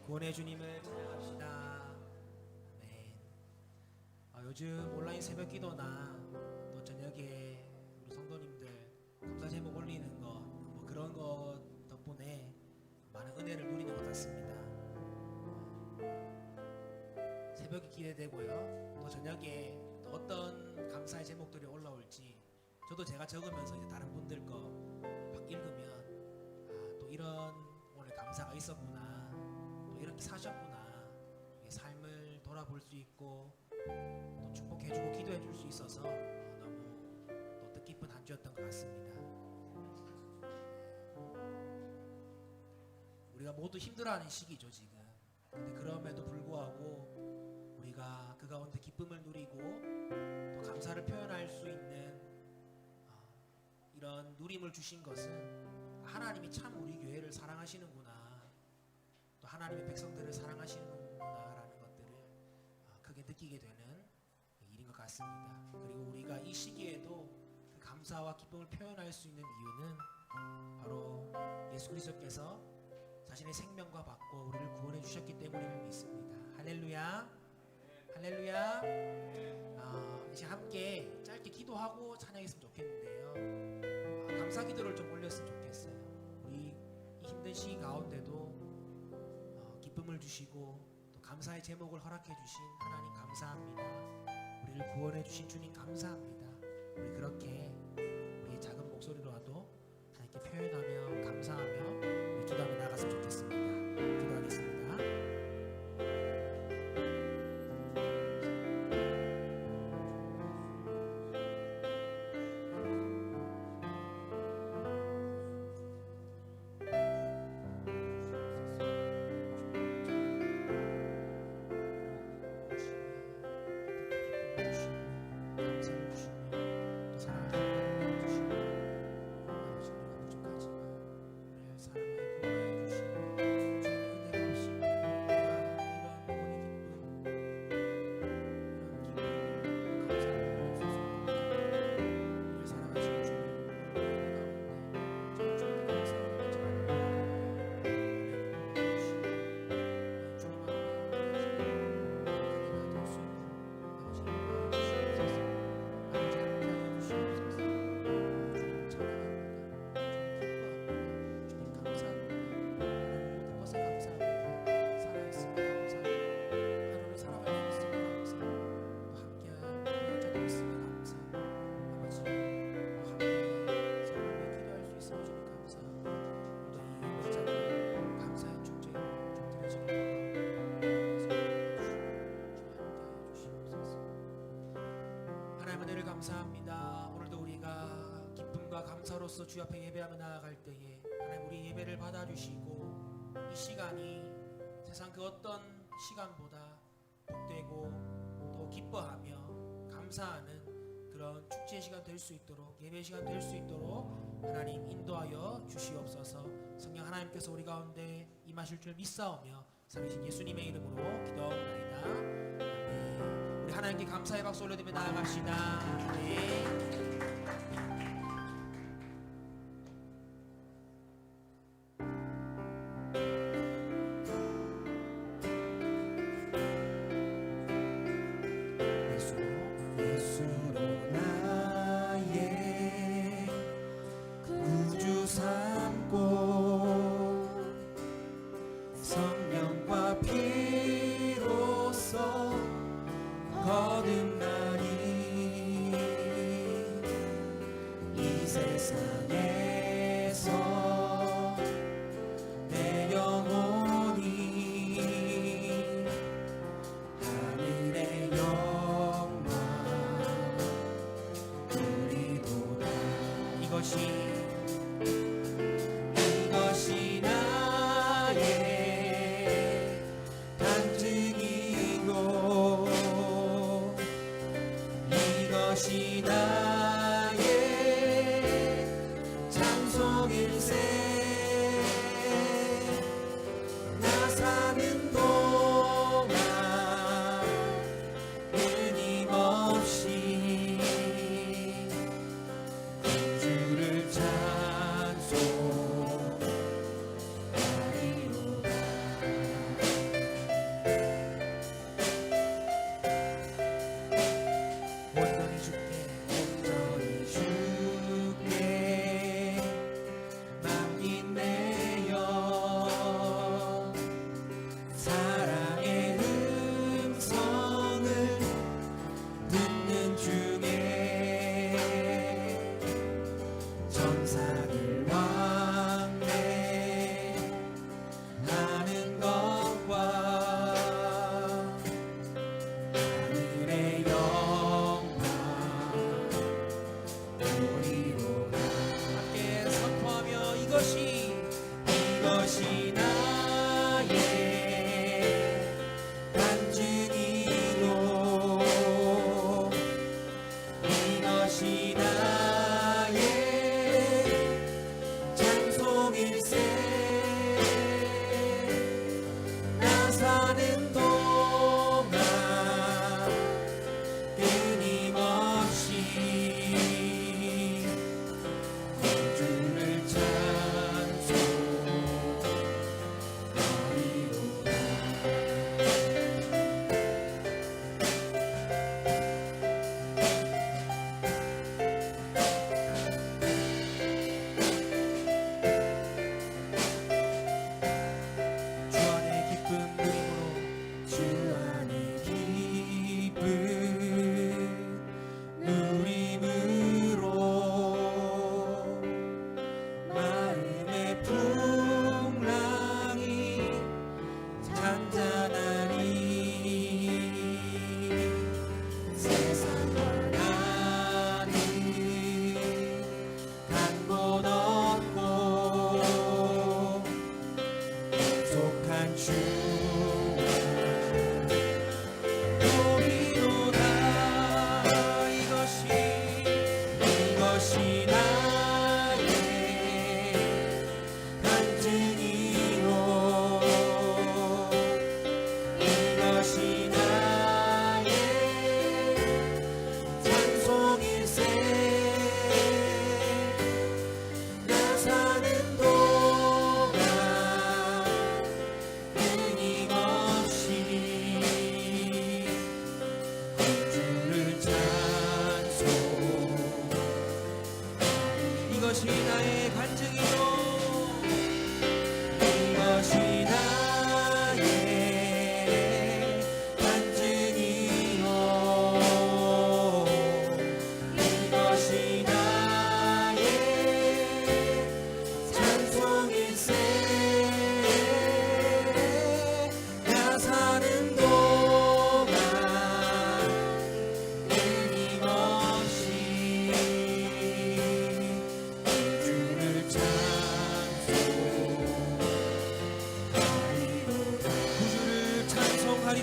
구원의 주님을 찬양합시다. 아멘. 요즘 온라인 새벽 기도나 또 저녁에 우리 성도님들 감사 제목 올리는 뭐 그런 거 덕분에 많은 은혜를 누리는 것 같습니다. 새벽이 기대되고요. 또 저녁에 또 어떤 감사의 제목들이 올라올지 저도 제가 적으면서 이제 다른 분들 거 막 읽으면 또 이런 오늘 감사가 있었구나, 또 이렇게 사셨구나, 삶을 돌아볼 수 있고 또 축복해주고 기도해줄 수 있어서 너무 또 뜻깊은 한 주였던 것 같습니다. 우리가 모두 힘들어하는 시기죠 지금. 근데 그럼에도 불구하고 우리가 그 가운데 기쁨을 누리고 또 감사를 표현할 수 있는 이런 누림을 주신 것은 하나님이 참 우리 교회를 사랑하시는구나, 또 하나님의 백성들을 사랑하시는구나 라는 것들을 크게 느끼게 되는 일인 것 같습니다. 그리고 우리가 이 시기에도 그 감사와 기쁨을 표현할 수 있는 이유는 바로 예수 그리스도께서 자신의 생명과 받고 우리를 구원해 주셨기 때문임을 믿습니다. 할렐루야, 할렐루야. 이제 함께 짧게 기도하고 찬양했으면 좋겠는데요. 감사 기도를 좀 올렸으면 좋겠어요. 우리 이 힘든 시기 가운데도 기쁨을 주시고 또 감사의 제목을 허락해 주신 하나님 감사합니다. 우리를 구원해 주신 주님 감사합니다. 우리 그렇게 우리의 작은 목소리로라도 하나님께 표현하며 감사하며 우리 기도하며 나갔으면 좋겠습니다. 기도하겠습니다. 감사합니다. 오늘도 우리가 기쁨과 감사로서 주 앞에 예배하며 나아갈 때에 하나님 우리 예배를 받아주시고 이 시간이 세상 그 어떤 시간보다 복되고 또 기뻐하며 감사하는 그런 축제의 시간 될 수 있도록, 예배 시간 될 수 있도록 하나님 인도하여 주시옵소서. 성령 하나님께서 우리 가운데 임하실 줄 믿사오며 살리신 예수님의 이름으로 기도하옵나이다. 아멘. 우리 하나님께 감사의 박수 올려드리며 나아갑시다. 네. 거듭나니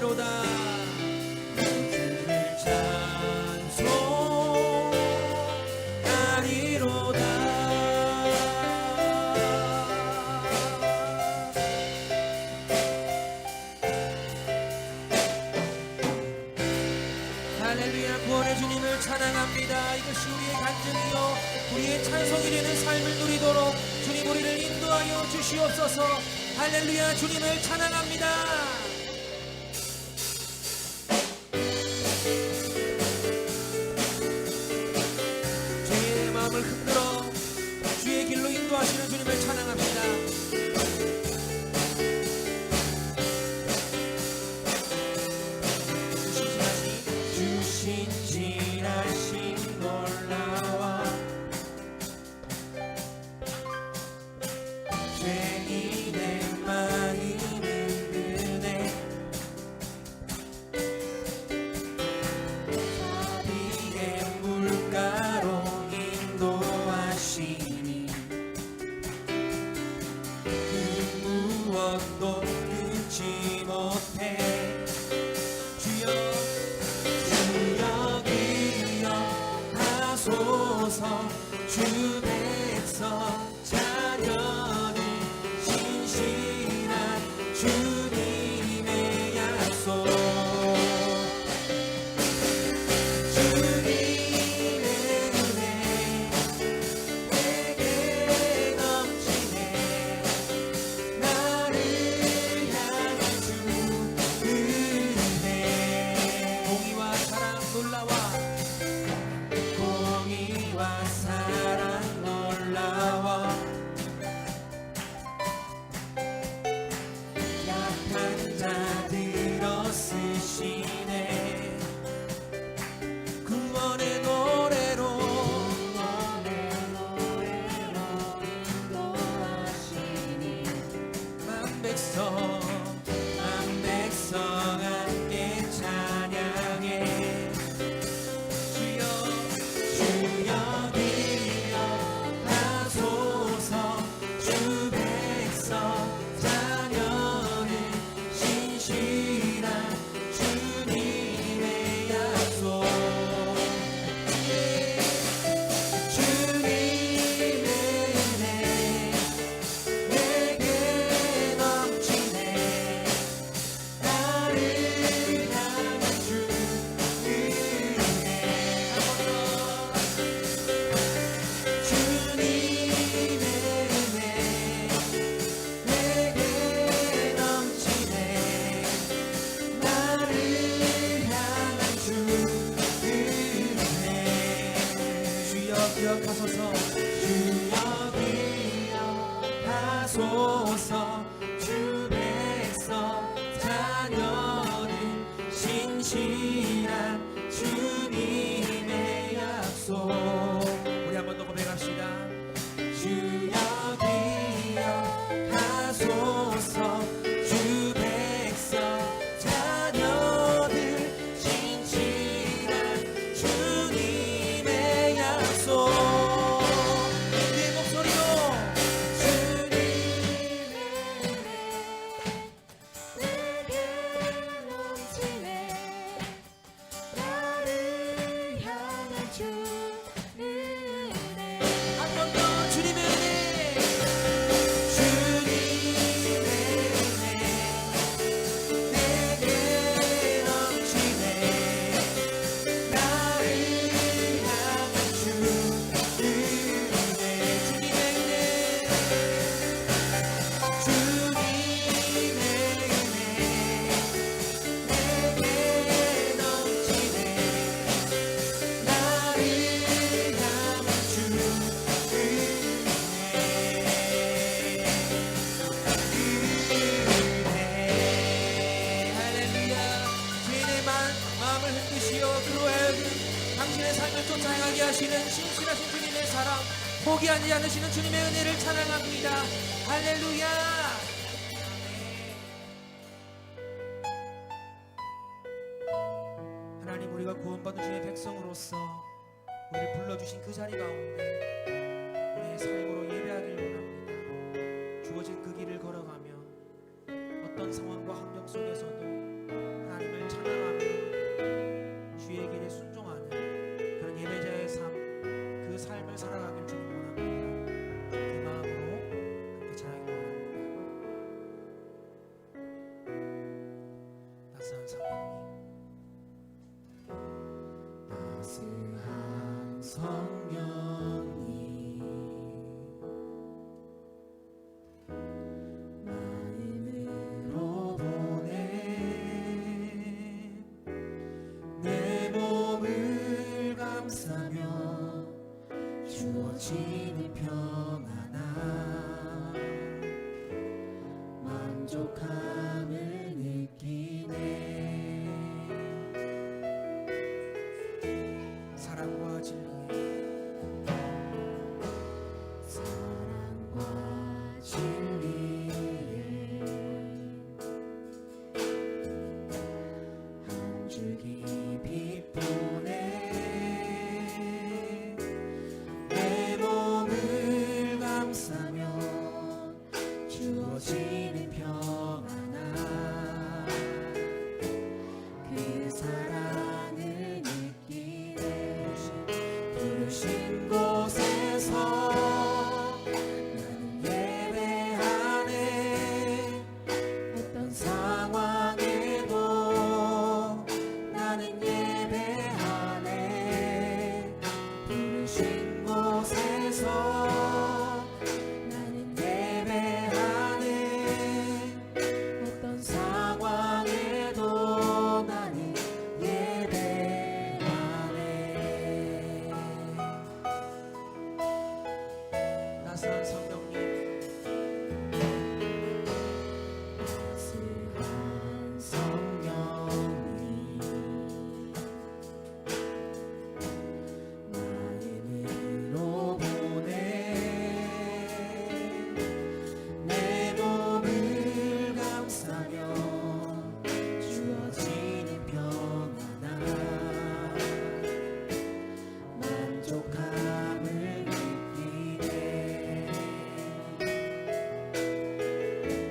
찬송하리로다. 주를 찬송하리로다. 할렐루야. 구원의 주님을 찬양합니다. 이것이 우리의 간증이요 우리의 찬송이 되는 삶을 누리도록 주님 우리를 인도하여 주시옵소서. 할렐루야. 주님을 찬양합니다. 주의 마음을 흔들어 주의 길로 인도하시는 주님을 찬양합니다. 주신지라신 놀라와 죄인의 마음을 드네 자비의 물가로 인도하시니 그 무엇도 끊지 못해. 주여 주 백성 자녀는 신실한 주님의 약속. 주님의 은혜 내게 넘치네. 나를 향한 주 은혜. 공의와 사랑 놀라와 사랑 놀라워 약한 자들어 쓰시네. 구원의 노래로 인도하시니 만 백성 함께 찬양해. 주여 주 백성 자녀는 신실한 주님의 약속. 주님의 은혜 내게 넘치네. 나를 향한 주 은혜. 기억하소서. 주여 기억하소서. 주 백성 자녀는 신실한 주님의 약속. 우리 한번 더 고백합시다. 주여 기억하소서. 주 백성 자녀는 신실한 주님의 약속. 내 목소리로 주님의 은혜 내게 넘치네. 나를 향한 주 은혜. 한 번 더 주님의 은혜. 주님의 은혜 내게 넘치네. 나를 향한 주 은혜. 주님의 은혜. 주님의 은혜 내게 넘치네. 나를 향한 주 은혜. 할렐루야. 주인의 마음을 흔드시어 그로 하여금 당신의 삶을 쫓아가게 하시는 신실하신 주님의 사랑, 포기하지 않으시는 주님의 은혜를 찬양합니다. 할렐루야. 하나님, 우리가 구원받은 주의 백성으로서 우리를 불러주신 그 자리 가운데 우리의 삶으로 예배하길 원합니다. 주어진 그 길을 걸어가며 어떤 상황과 환경 속에서도 하나님을 찬양하며 주의 길에 순종하는 그런 예배자의 삶, 그 삶을 살아가길 주님 원합니다. 그 마음으로 함께 찬양하기 원합니다. 따스한 성령님, 마음으로 보내 내 몸을 감싸며 주어지는 평안함, 만족함을 느끼네. 사랑과 진리에 한 줄기 빛 보내 내 몸을 감싸며 주어지는 평안함, 그 사랑을 느끼네. 부르신 곳에서 나는 예배하네. 어떤 상황에도 나는 예배하네. 부르신 곳에서 나는 예배하네. 어떤 상황에도 나는 예배하네. 따스한 성령님, 따스한 성령님, 마음으로 보내 내 몸을 감싸며 주어지는 평안함, 만족함을 느끼네.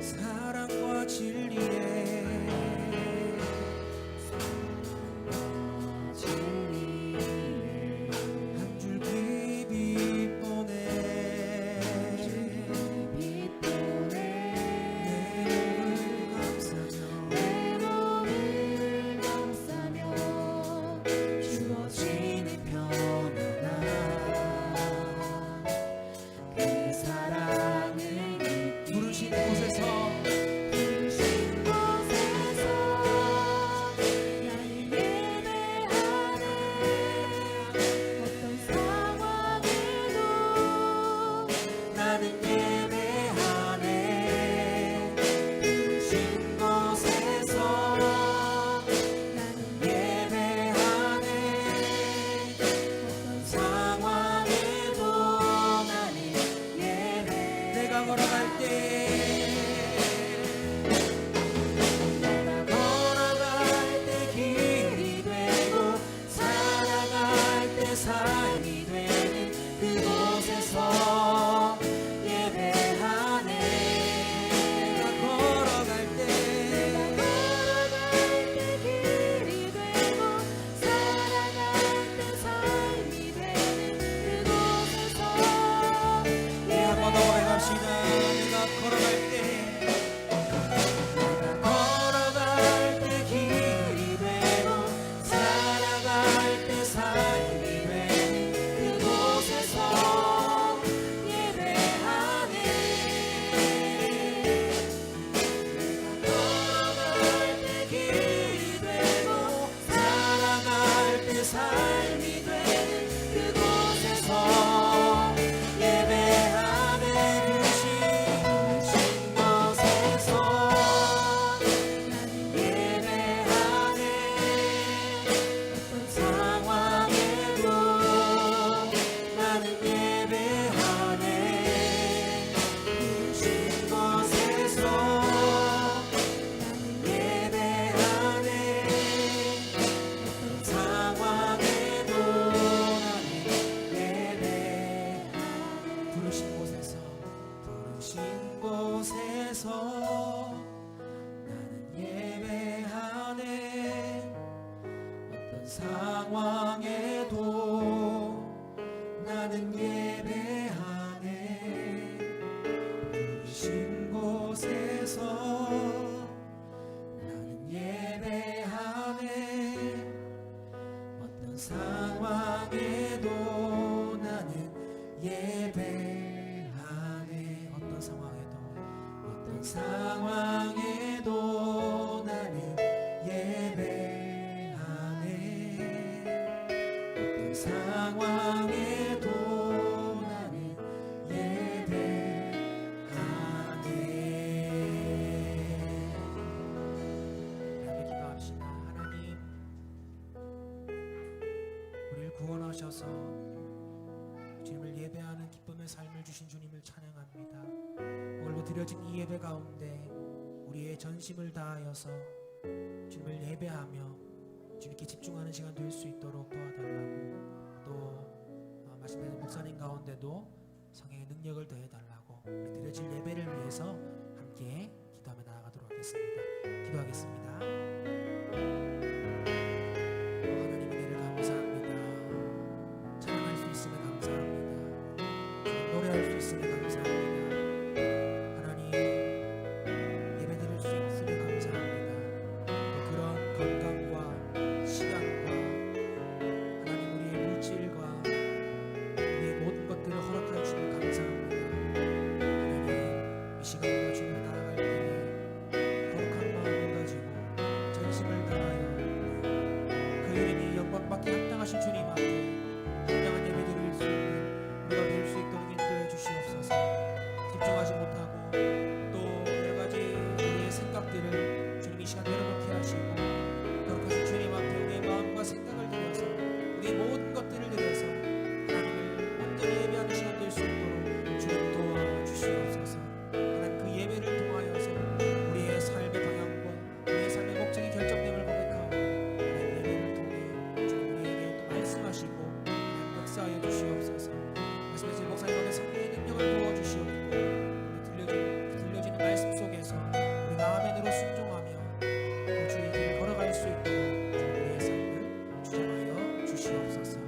사랑과 진리에 한 줄기 빛 보내 내 몸을 감싸며 주어지는 평안함, 그 사랑을 느끼네. 부르신 곳에서 나는 예배하네. 어떤 상황에도 나는 예배하네. 부르신 곳에서 나는 예배하네. 어떤 상황에도 나는 예배. 내가 걸어갈 때 길이 되고 살아갈 때 삶이 되는 그곳에서 예배하네. 내가 걸어갈 때 길이 되고 살아갈 때 삶이 되는 그곳에서 한 번 더 고백합시다. 내가 걸어갈 때 길이 되고 살아갈 때 삶이 되는 그곳에서 예배하네. 걸어갈 때 길이 되고 살아갈 때 삶이 되는 그곳에서 예배하네. 부르신 곳에서 나는 예배하네. 어떤 상황에도 나는 예배하네. 부르신 곳에서 나는 예배하네. 어떤 상황에도 나는 예배하네. 부르신 곳에서 나는 예배하네. 상황에도 나는 예배하네. 부르신 곳에서 나는 예배하네. 어떤 상황에도 나는 예배하네. 어떤 상황에도 나는 예배하네. 어떤 상황에도 나는 예배하네. 함께 기도합시다. 하나님, 우리를 구원하셔서 주님을 예배하는 기쁨의 삶을 주신 주님을 찬양합니다. 오늘도 드려진 이 예배 가운데 우리의 전심을 다하여서 주님을 예배하며 주님께 집중하는 시간 될 수 있도록 도와달라고, 또 말씀하신 목사님 가운데도 성령의 능력을 더해달라고, 우리 드려질 예배를 위해서 함께 기도하며 나아가도록 하겠습니다. 기도하겠습니다. 하나님의 은혜를 감사합니다. 찬양할 수 있음에 감사합니다. 노래할 수 있음에 감사합니다. 하나님, 예배드릴 수 있음에 감사합니다. 또 그런 건강과 시간과 하나님 우리의 물질과 우리의 모든 것들을 허락하여 주시면 감사합니다. 하나님, 이 시간 우리가 주님을 나아갈 때에 거룩한 마음을 가지고 전심을 다하여 그 이름이 영광받기 합당하신 주님 앞에 합당한 예배 드릴 수 있는 우리가 될 수 있도록 인도해 주시옵소서. 집중하지 못하고 또 여러가지 우리의 생각들을 주님 이 시간 내려놓게 하시고, 거룩하신 주님 앞에 우리의 마음과 생각을 드려서 우리의 모든 것들을 드려서 하나님을 온전히 예배하는 시간 될 수 있도록 주님 도와주시옵소서. 하나님, 그 예배를 통하여서 우리의 삶의 방향과 우리의 삶의 목적이 결정됨을 고백하고, 하나님 예배를 통해 주님 우리에게 또 말씀하시고 하나님 역사하여 주시옵소서. 말씀하신 목사님에게 성령의 능력을 부어주시옵고, 들려지는 말씀 속에서 우리가 아멘으로 순종하며 주의 길을 걸어갈 수 있도록 우리의 삶을 주장하여 주시옵소서.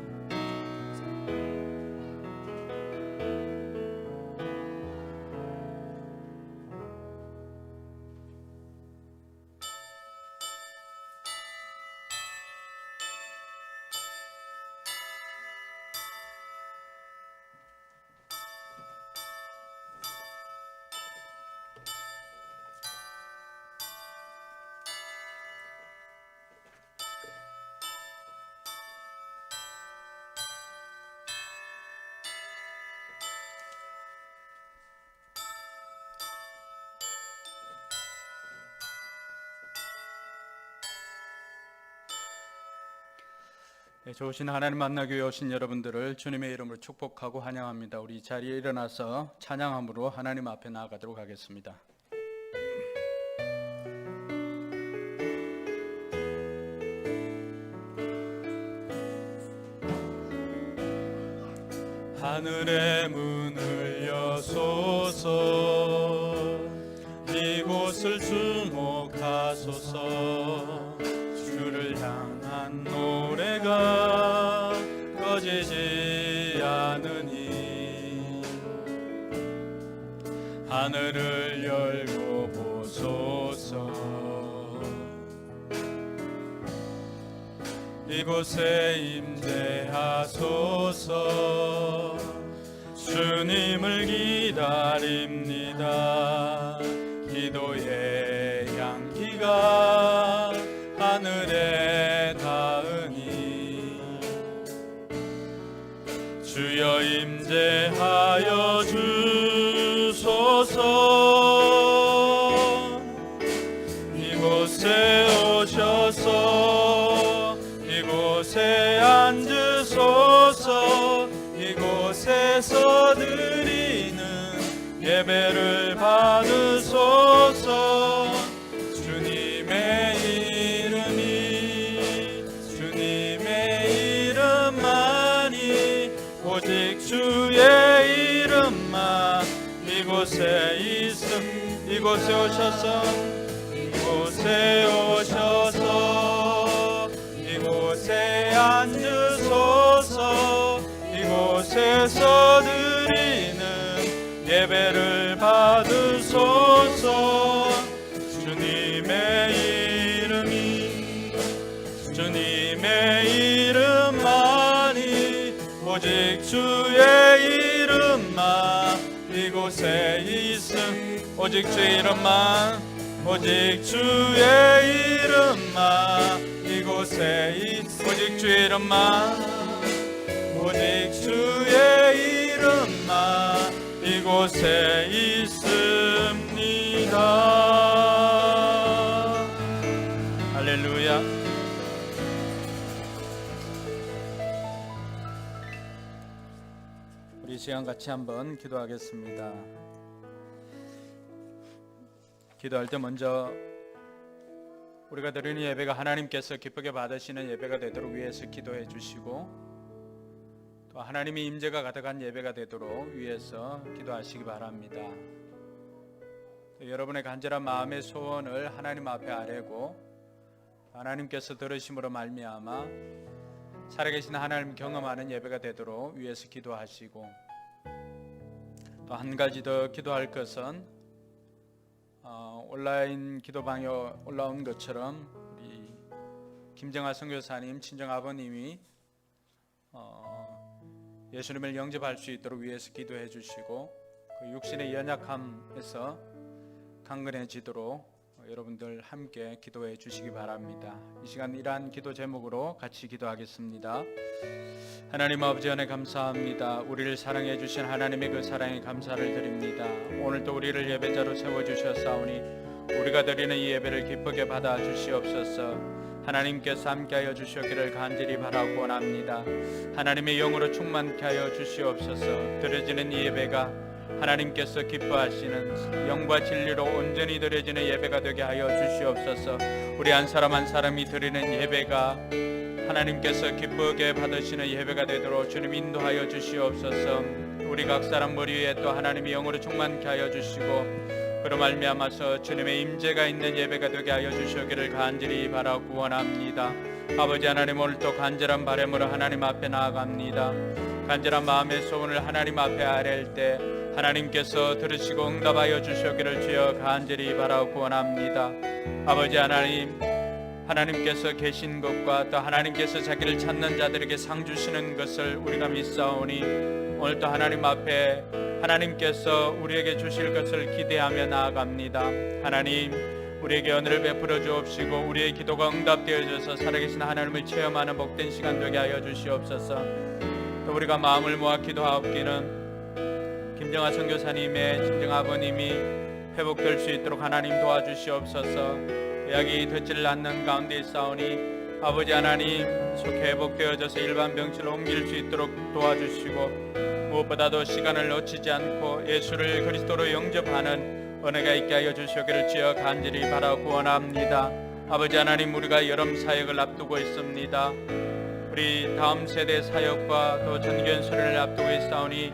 좋으신 하나님 만나교회 오신 여러분들을 주님의 이름으로 축복하고 환영합니다. 우리 자리에 일어나서 찬양함으로 하나님 앞에 나아가도록 하겠습니다. 하늘의 문을 여소서, 이곳을 주목하소서. 주를 향한 노래가 꺼지지 않으니 하늘을 열고 보소서. 이곳에 임재하소서. 주님을 기다립니다. 기도의 향기가 하늘에 닿으니 주여 임재하여 주소서. 이곳에 오셔서 이곳에 앉으소서. 이곳에서 드리는 예배를 받으소서. 주님의 이름만이 오직 주의 이름만 이곳에 있음. 이곳에 오셔서 이곳에 이곳에 앉으소서. 이곳에서 드리는 예배를 받으소서. 주님의 이름만이 오직 주의 이름만 이곳에 있음. 오직 주의 이름만, 오직 주의 이름만 이곳에 있음. 오직 주의 이름만, 오직 주의 이름만 이곳에 있습니다. 할렐루야. 우리 시간 같이 한번 기도하겠습니다. 기도할 때 먼저 우리가 드리는 예배가 하나님께서 기쁘게 받으시는 예배가 되도록 위해서 기도해 주시고, 또 하나님의 임재가 가득한 예배가 되도록 위해서 기도하시기 바랍니다. 또 여러분의 간절한 마음의 소원을 하나님 앞에 아뢰고 하나님께서 들으심으로 말미암아 살아계신 하나님 경험하는 예배가 되도록 위해서 기도하시고, 또 한 가지 더 기도할 것은 온라인 기도방에 올라온 것처럼 우리 김정아 선교사님 친정 아버님이 예수님을 영접할 수 있도록 위해서 기도해 주시고, 그 육신의 연약함에서 강건해지도록 여러분들 함께 기도해 주시기 바랍니다. 이 시간 이러한 기도 제목으로 같이 기도하겠습니다. 하나님 아버지 은혜 감사합니다. 우리를 사랑해 주신 하나님의 그 사랑에 감사를 드립니다. 오늘도 우리를 예배자로 세워주셨사오니 우리가 드리는 이 예배를 기쁘게 받아 주시옵소서. 하나님께서 함께하여 주시기를 간절히 바라고 원합니다. 하나님의 영으로 충만케 하여 주시옵소서. 드려지는 이 예배가 하나님께서 기뻐하시는 영과 진리로 온전히 드려지는 예배가 되게 하여 주시옵소서. 우리 한 사람 한 사람이 드리는 예배가 하나님께서 기쁘게 받으시는 예배가 되도록 주님 인도하여 주시옵소서. 우리 각 사람 머리 위에 또 하나님의 영으로 충만케 하여 주시고, 그로 말미암아서 주님의 임재가 있는 예배가 되게 하여 주시기를 간절히 바라고 원합니다. 아버지 하나님, 오늘 또 간절한 바람으로 하나님 앞에 나아갑니다. 간절한 마음의 소원을 하나님 앞에 아뢰일 때 하나님께서 들으시고 응답하여 주시기를 주여 간절히 바라고 원합니다. 아버지 하나님, 하나님께서 계신 것과 또 하나님께서 자기를 찾는 자들에게 상 주시는 것을 우리가 믿사오니, 오늘도 하나님 앞에 하나님께서 우리에게 주실 것을 기대하며 나아갑니다. 하나님, 우리에게 은혜를 베풀어 주옵시고 우리의 기도가 응답되어져서 살아계신 하나님을 체험하는 복된 시간 되게 하여 주시옵소서. 또 우리가 마음을 모아 기도하옵기는 김정아 선교사님의 친정 아버님이 회복될 수 있도록 하나님 도와주시옵소서. 약이 듣지를 않는 가운데 있사오니 아버지 하나님, 속히 회복되어져서 일반 병실로 옮길 수 있도록 도와주시고, 무엇보다도 시간을 놓치지 않고 예수를 그리스도로 영접하는 은혜가 있게 하여 주시기를 주여 간절히 바라고 원합니다. 아버지 하나님, 우리가 여름 사역을 앞두고 있습니다. 우리 다음 세대 사역과 또 전교연수를 앞두고 있사오니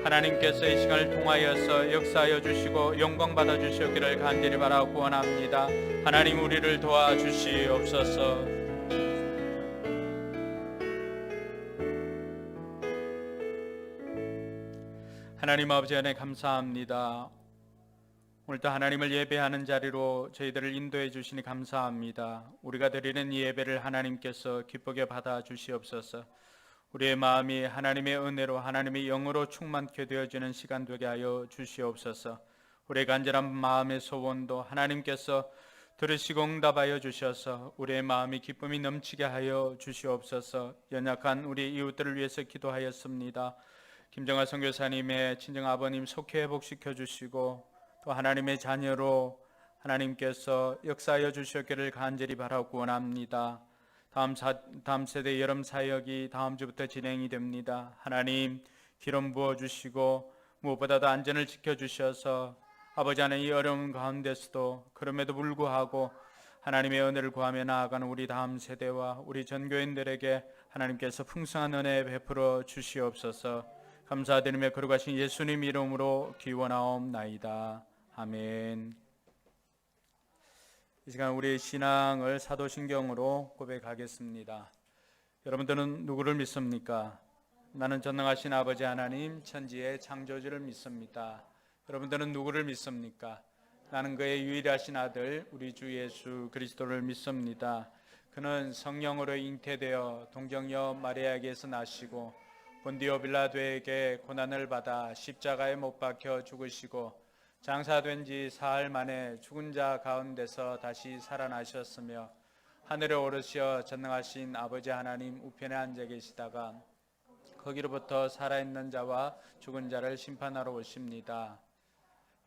하나님께서 이 시간을 통하여서 역사하여 주시고 영광 받아 주시기를 간절히 바라고 원합니다. 하나님, 우리를 도와주시옵소서. 하나님 아버지 은혜 감사합니다. 오늘도 하나님을 예배하는 자리로 저희들을 인도해 주시니 감사합니다. 우리가 드리는 이 예배를 하나님께서 기쁘게 받아 주시옵소서. 우리의 마음이 하나님의 은혜로 하나님의 영으로 충만케 되어지는 시간 되게 하여 주시옵소서. 우리의 간절한 마음의 소원도 하나님께서 들으시고 응답하여 주셔서 우리의 마음이 기쁨이 넘치게 하여 주시옵소서. 연약한 우리 이웃들을 위해서 기도하였습니다. 김정아 선교사님의 친정 아버님 속히 회복시켜 주시고 또 하나님의 자녀로 하나님께서 역사하여 주셨기를 간절히 바라고 원합니다. 다음 세대 여름 사역이 다음 주부터 진행이 됩니다. 하나님, 기름 부어 주시고 무엇보다도 안전을 지켜 주셔서 아버지 하나님, 이 어려운 가운데서도 그럼에도 불구하고 하나님의 은혜를 구하며 나아가는 우리 다음 세대와 우리 전교인들에게 하나님께서 풍성한 은혜 베풀어 주시옵소서. 감사드리며 거룩하신 예수님 이름으로 기원하옵나이다. 아멘. 이 시간 우리의 신앙을 사도신경으로 고백하겠습니다. 여러분들은 누구를 믿습니까? 나는 전능하신 아버지 하나님 천지의 창조주를 믿습니다. 여러분들은 누구를 믿습니까? 나는 그의 유일하신 아들 우리 주 예수 그리스도를 믿습니다. 그는 성령으로 잉태되어 동정녀 마리아에게서 나시고 본디오 빌라도에게 고난을 받아 십자가에 못 박혀 죽으시고 장사된 지 사흘 만에 죽은 자 가운데서 다시 살아나셨으며 하늘에 오르시어 전능하신 아버지 하나님 우편에 앉아 계시다가 거기로부터 살아있는 자와 죽은 자를 심판하러 오십니다.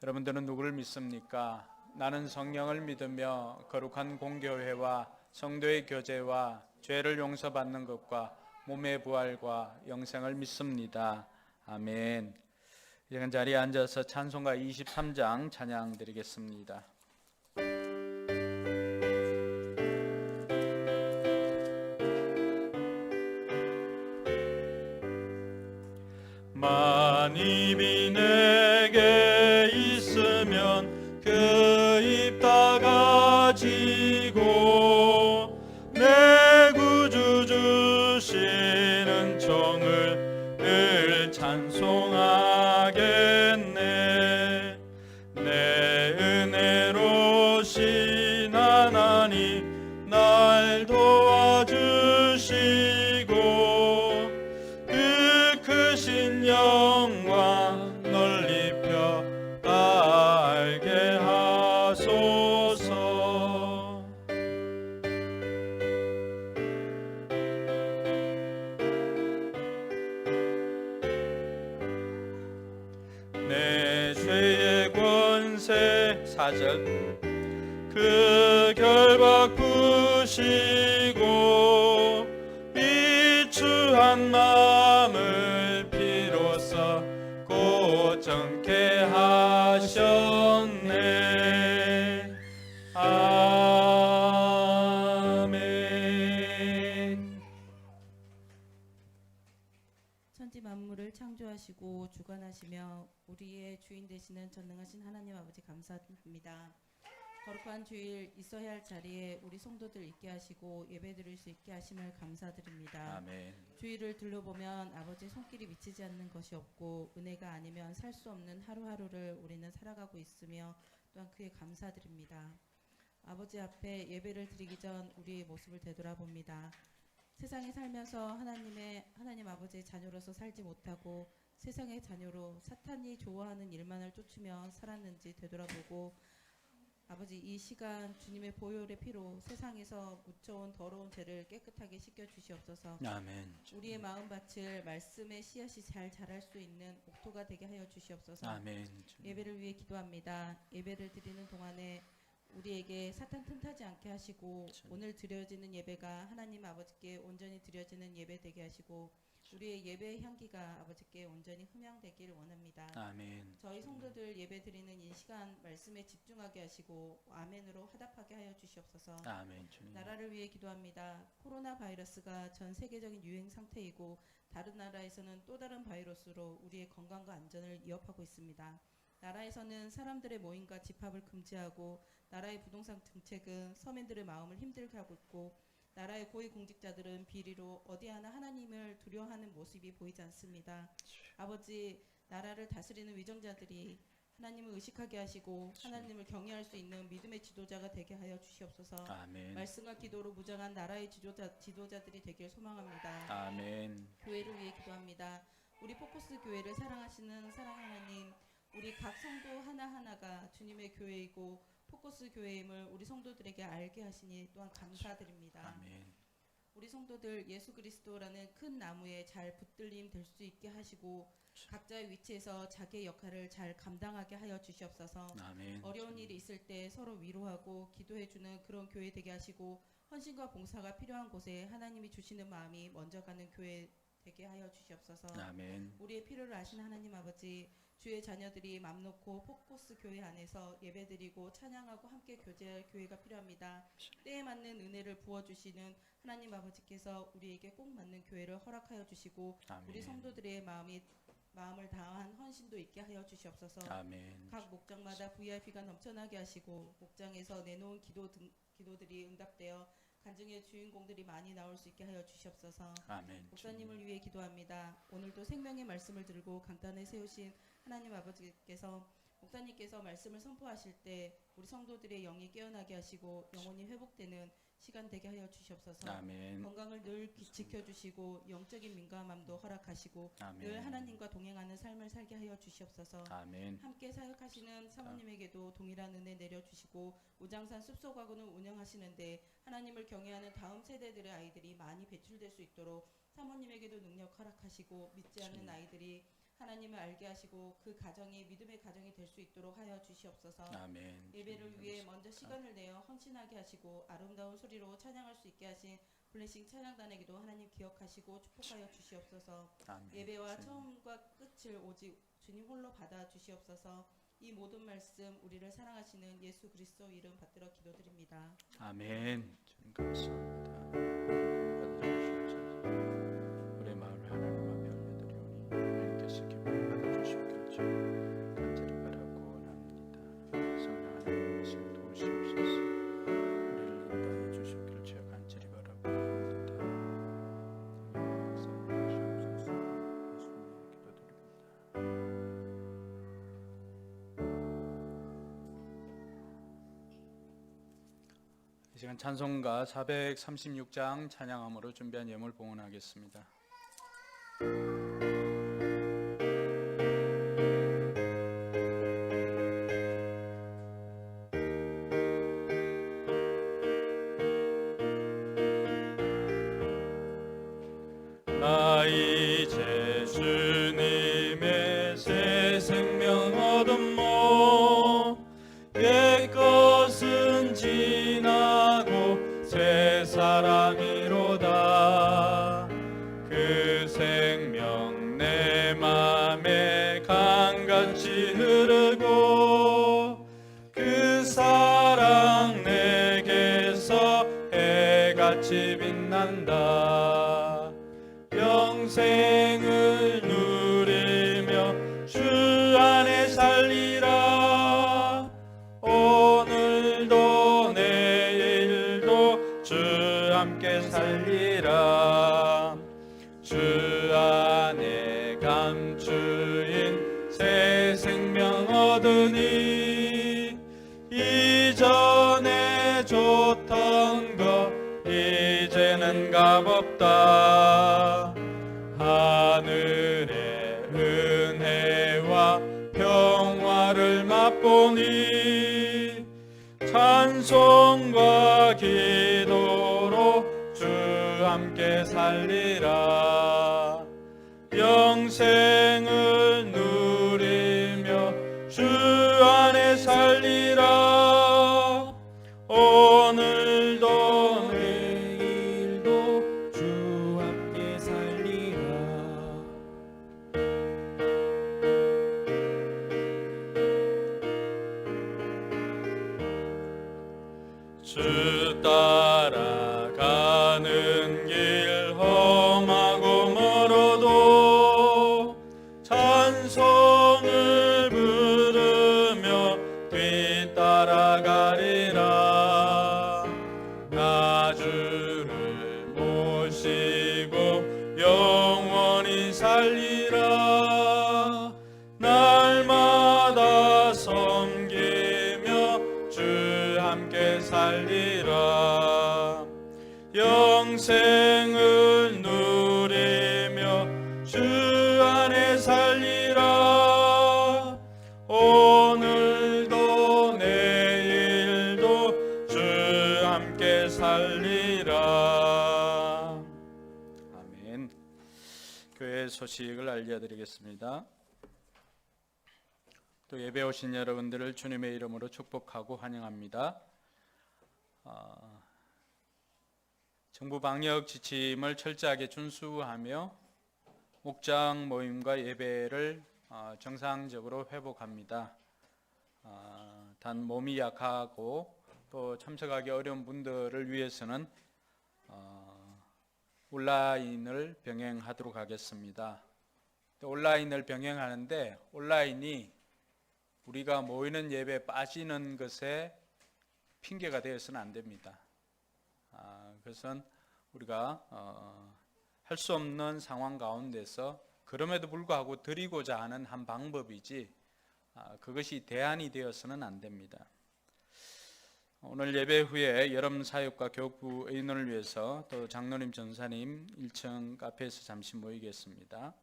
여러분들은 누구를 믿습니까? 나는 성령을 믿으며 거룩한 공교회와 성도의 교제와 죄를 용서받는 것과 몸의 부활과 영생을 믿습니다. 아멘. 이제 자리에 앉아서 찬송가 23장 찬양 드리겠습니다. 만입이 내게 있으면 그 입 다 가지고 내 구주 주시는 정을 늘 찬송하겠네. 내 은혜로신 하나님 날 도와주시고 그 크신 영광 널리 펴 알게 하소서. 내 죄의 권세 4절 그 결박 부시고 비추한 마음을 피로써 고정케 하셨네. 아멘. 천지 만물을 창조하시고 주관하시며 우리의 주인 되시는 전능하신 하나님 아버지 감사합니다. 거룩한 주일 있어야 할 자리에 우리 성도들 있게 하시고 예배드릴 수 있게 하심을 감사드립니다. 아멘. 주일을 둘러보면 아버지의 손길이 미치지 않는 것이 없고 은혜가 아니면 살 수 없는 하루하루를 우리는 살아가고 있으며 또한 그에 감사드립니다. 아버지 앞에 예배를 드리기 전 우리의 모습을 되돌아봅니다. 세상에 살면서 하나님 아버지의 자녀로서 살지 못하고 세상의 자녀로 사탄이 좋아하는 일만을 쫓으며 살았는지 되돌아보고 아버지 이 시간 주님의 보혈의 피로 세상에서 묻혀온 더러운 죄를 깨끗하게 씻겨 주시옵소서. 아멘. 우리의 마음밭을 말씀의 씨앗이 잘 자랄 수 있는 옥토가 되게 하여 주시옵소서. 아멘. 예배를 위해 기도합니다. 예배를 드리는 동안에 우리에게 사탄 틈타지 않게 하시고 오늘 드려지는 예배가 하나님 아버지께 온전히 드려지는 예배 되게 하시고 우리의 예배의 향기가 아버지께 온전히 흠양되기를 원합니다. 아멘. 저희 성도들 예배 드리는 이 시간 말씀에 집중하게 하시고 아멘으로 화답하게 하여 주시옵소서. 아멘. 주님. 나라를 위해 기도합니다. 코로나 바이러스가 전 세계적인 유행 상태이고 다른 나라에서는 또 다른 바이러스로 우리의 건강과 안전을 위협하고 있습니다. 나라에서는 사람들의 모임과 집합을 금지하고 나라의 부동산 정책은 서민들의 마음을 힘들게 하고 있고 나라의 고위공직자들은 비리로 어디 하나 하나님을 두려워하는 모습이 보이지 않습니다. 아버지, 나라를 다스리는 위정자들이 하나님을 의식하게 하시고 하나님을 경외할 수 있는 믿음의 지도자가 되게 하여 주시옵소서. 아멘. 말씀과 기도로 무장한 나라의 지도자들이 되길 소망합니다. 아멘. 교회를 위해 기도합니다. 우리 포커스 교회를 사랑하시는 사랑 하나님, 우리 각 성도 하나하나가 주님의 교회이고 포커스 교회임을 우리 성도들에게 알게 하시니 또한 감사드립니다. 아멘. 우리 성도들 예수 그리스도라는 큰 나무에 잘 붙들림 될 수 있게 하시고 각자의 위치에서 자기의 역할을 잘 감당하게 하여 주시옵소서. 아멘. 어려운 일이 있을 때 서로 위로하고 기도해주는 그런 교회 되게 하시고 헌신과 봉사가 필요한 곳에 하나님이 주시는 마음이 먼저 가는 교회 되게 하여 주시옵소서. 아멘. 우리의 필요를 아시는 하나님 아버지, 주의 자녀들이 맘 놓고 포커스 교회 안에서 예배드리고 찬양하고 함께 교제할 교회가 필요합니다. 때에 맞는 은혜를 부어주시는 하나님 아버지께서 우리에게 꼭 맞는 교회를 허락하여 주시고 아멘. 우리 성도들의 마음을 다한 헌신도 있게 하여 주시옵소서. 아멘. 각 목장마다 VIP가 넘쳐나게 하시고 목장에서 내놓은 기도들이 응답되어 간증의 주인공들이 많이 나올 수 있게 하여 주시옵소서. 아멘. 목사님을 위해 기도합니다. 오늘도 생명의 말씀을 들고 강단에 세우신 하나님 아버지께서 목사님께서 말씀을 선포하실 때 우리 성도들의 영이 깨어나게 하시고 영혼이 회복되는 시간 되게 하여 주시옵소서. 아멘. 건강을 늘 지켜주시고 영적인 민감함도 허락하시고 아멘. 늘 하나님과 동행하는 삶을 살게 하여 주시옵소서. 아멘. 함께 사역하시는 사모님에게도 동일한 은혜 내려주시고 우장산 숲속학원을 운영하시는데 하나님을 경외하는 다음 세대들의 아이들이 많이 배출될 수 있도록 사모님에게도 능력 허락하시고 믿지 않는 아이들이 하나님을 알게 하시고 그 가정이 믿음의 가정이 될 수 있도록 하여 주시옵소서. 아멘. 예배를 위해 먼저 시간을 내어 헌신하게 하시고 아름다운 소리로 찬양할 수 있게 하신 블레싱 찬양단에게도 하나님 기억하시고 축복하여 주시옵소서. 아멘. 예배와 처음과 끝을 오직 주님 홀로 받아 주시옵소서. 이 모든 말씀 우리를 사랑하시는 예수 그리스도 이름 받들어 기도드립니다. 아멘. 주님 감사합니다. 우리 마음을 하나님 앞에 올려드리오니 하나님께서 기쁨을 받아주시옵기를 주 간절히 바라고 원합니다. 성령 하나님께서 도우시옵소서. 우리를 인도하여 주시옵기를 주 간절히 바라고 원합니다. 역사하시옵소서. 예수님 기도드립니다. 이 시간 찬송가 436장 찬양함으로 준비한 예물 봉헌하겠습니다. 나 이제 주님의 새 생명 얻음모 옛것은 지나고 새 사람이로다. 그 생명 내 맘에 강같이 흐르고 그 사랑 내게서 해같이 빛난다. 영생을 누리며 주 안에 살리라. 오늘도 내일도 주 함께 살리라. 주 안에 감추인 새 생명 얻으니 이전에 좋던 것 이제는 값없다. 하늘의 은혜와 평화를 맛보니 찬송과 기도로 주 함께 살리라. 영생을 누리며 주 안에 살리라. 오늘도 내일도 주 함께 살리라. 주 따라가는 길 험하고 멀어도 찬송을 부르며 뒤따라가리라. 나 주를 모시고 영원히 살리라. 날마다 섬기며 주 함께 살리라. 영생을 누리며 주 안에 살리라. 오늘도 내일도 주 함께 살리라. 아멘. 교회 소식을 알려드리겠습니다. 또 예배 오신 여러분들을 주님의 이름으로 축복하고 환영합니다. 정부 방역 지침을 철저하게 준수하며 목장 모임과 예배를 정상적으로 회복합니다. 단 몸이 약하고 또 참석하기 어려운 분들을 위해서는 온라인을 병행하도록 하겠습니다. 온라인을 병행하는데 온라인이 우리가 모이는 예배에 빠지는 것에 핑계가 되어서는 안 됩니다. 그것은 우리가 할 수 없는 상황 가운데서 그럼에도 불구하고 드리고자 하는 한 방법이지 그것이 대안이 되어서는 안 됩니다. 오늘 예배 후에 여름 사역과 교육부 의논을 위해서 또 장로님 전사님 1층 카페에서 잠시 모이겠습니다.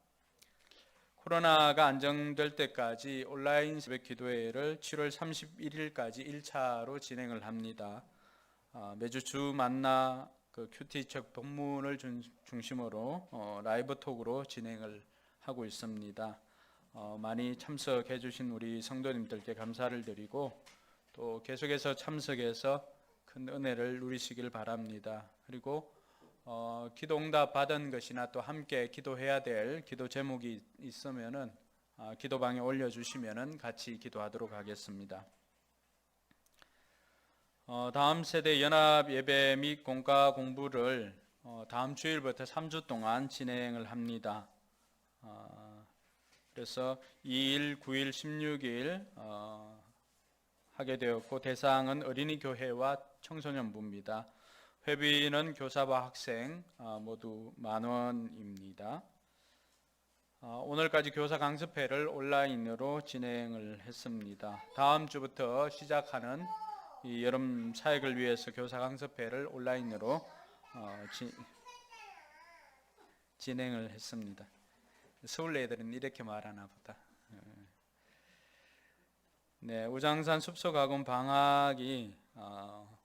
코로나가 안정될 때까지 온라인 새벽 기도회를 7월 31일까지 1차로 진행을 합니다. 매주 주 만나 그 큐티 책 본문을 중심으로 라이브 톡으로 진행을 하고 있습니다. 많이 참석해 주신 우리 성도님들께 감사를 드리고 또 계속해서 참석해서 큰 은혜를 누리시길 바랍니다. 그리고 기도 응답 받은 것이나 또 함께 기도해야 될 기도 제목이 있으면은 기도방에 올려주시면은 같이 기도하도록 하겠습니다. 다음 세대 연합 예배 및 공과 공부를 다음 주일부터 3주 동안 진행을 합니다. 그래서 2일, 9일, 16일 하게 되었고 대상은 어린이 교회와 청소년부입니다. 회비는 교사와 학생 모두 10,000원입니다. 오늘까지 교사 강습회를 온라인으로 진행을 했습니다. 다음 주부터 시작하는 이 여름 사역을 위해서 교사 강습회를 온라인으로 진행을 했습니다. 서울 애들은 이렇게 말하나 보다. 네, 우장산 숲속학원 방학이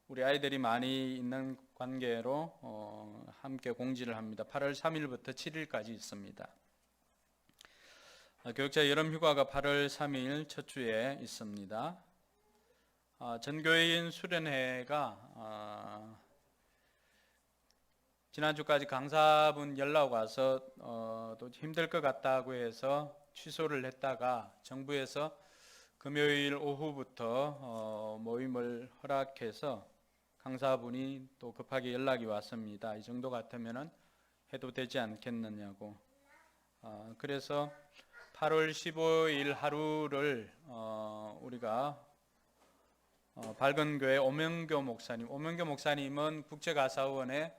우리 아이들이 많이 있는 관계로 함께 공지를 합니다. 8월 3일부터 7일까지 있습니다. 교육자 여름휴가가 8월 3일 첫 주에 있습니다. 전교인 수련회가 지난주까지 강사분 연락 와서 또 힘들 것 같다고 해서 취소를 했다가 정부에서 금요일 오후부터 모임을 허락해서 강사분이 또 급하게 연락이 왔습니다. 이 정도 같으면 해도 되지 않겠느냐고. 그래서 8월 15일 하루를 우리가 밝은교회 오명교 목사님은 국제가사원의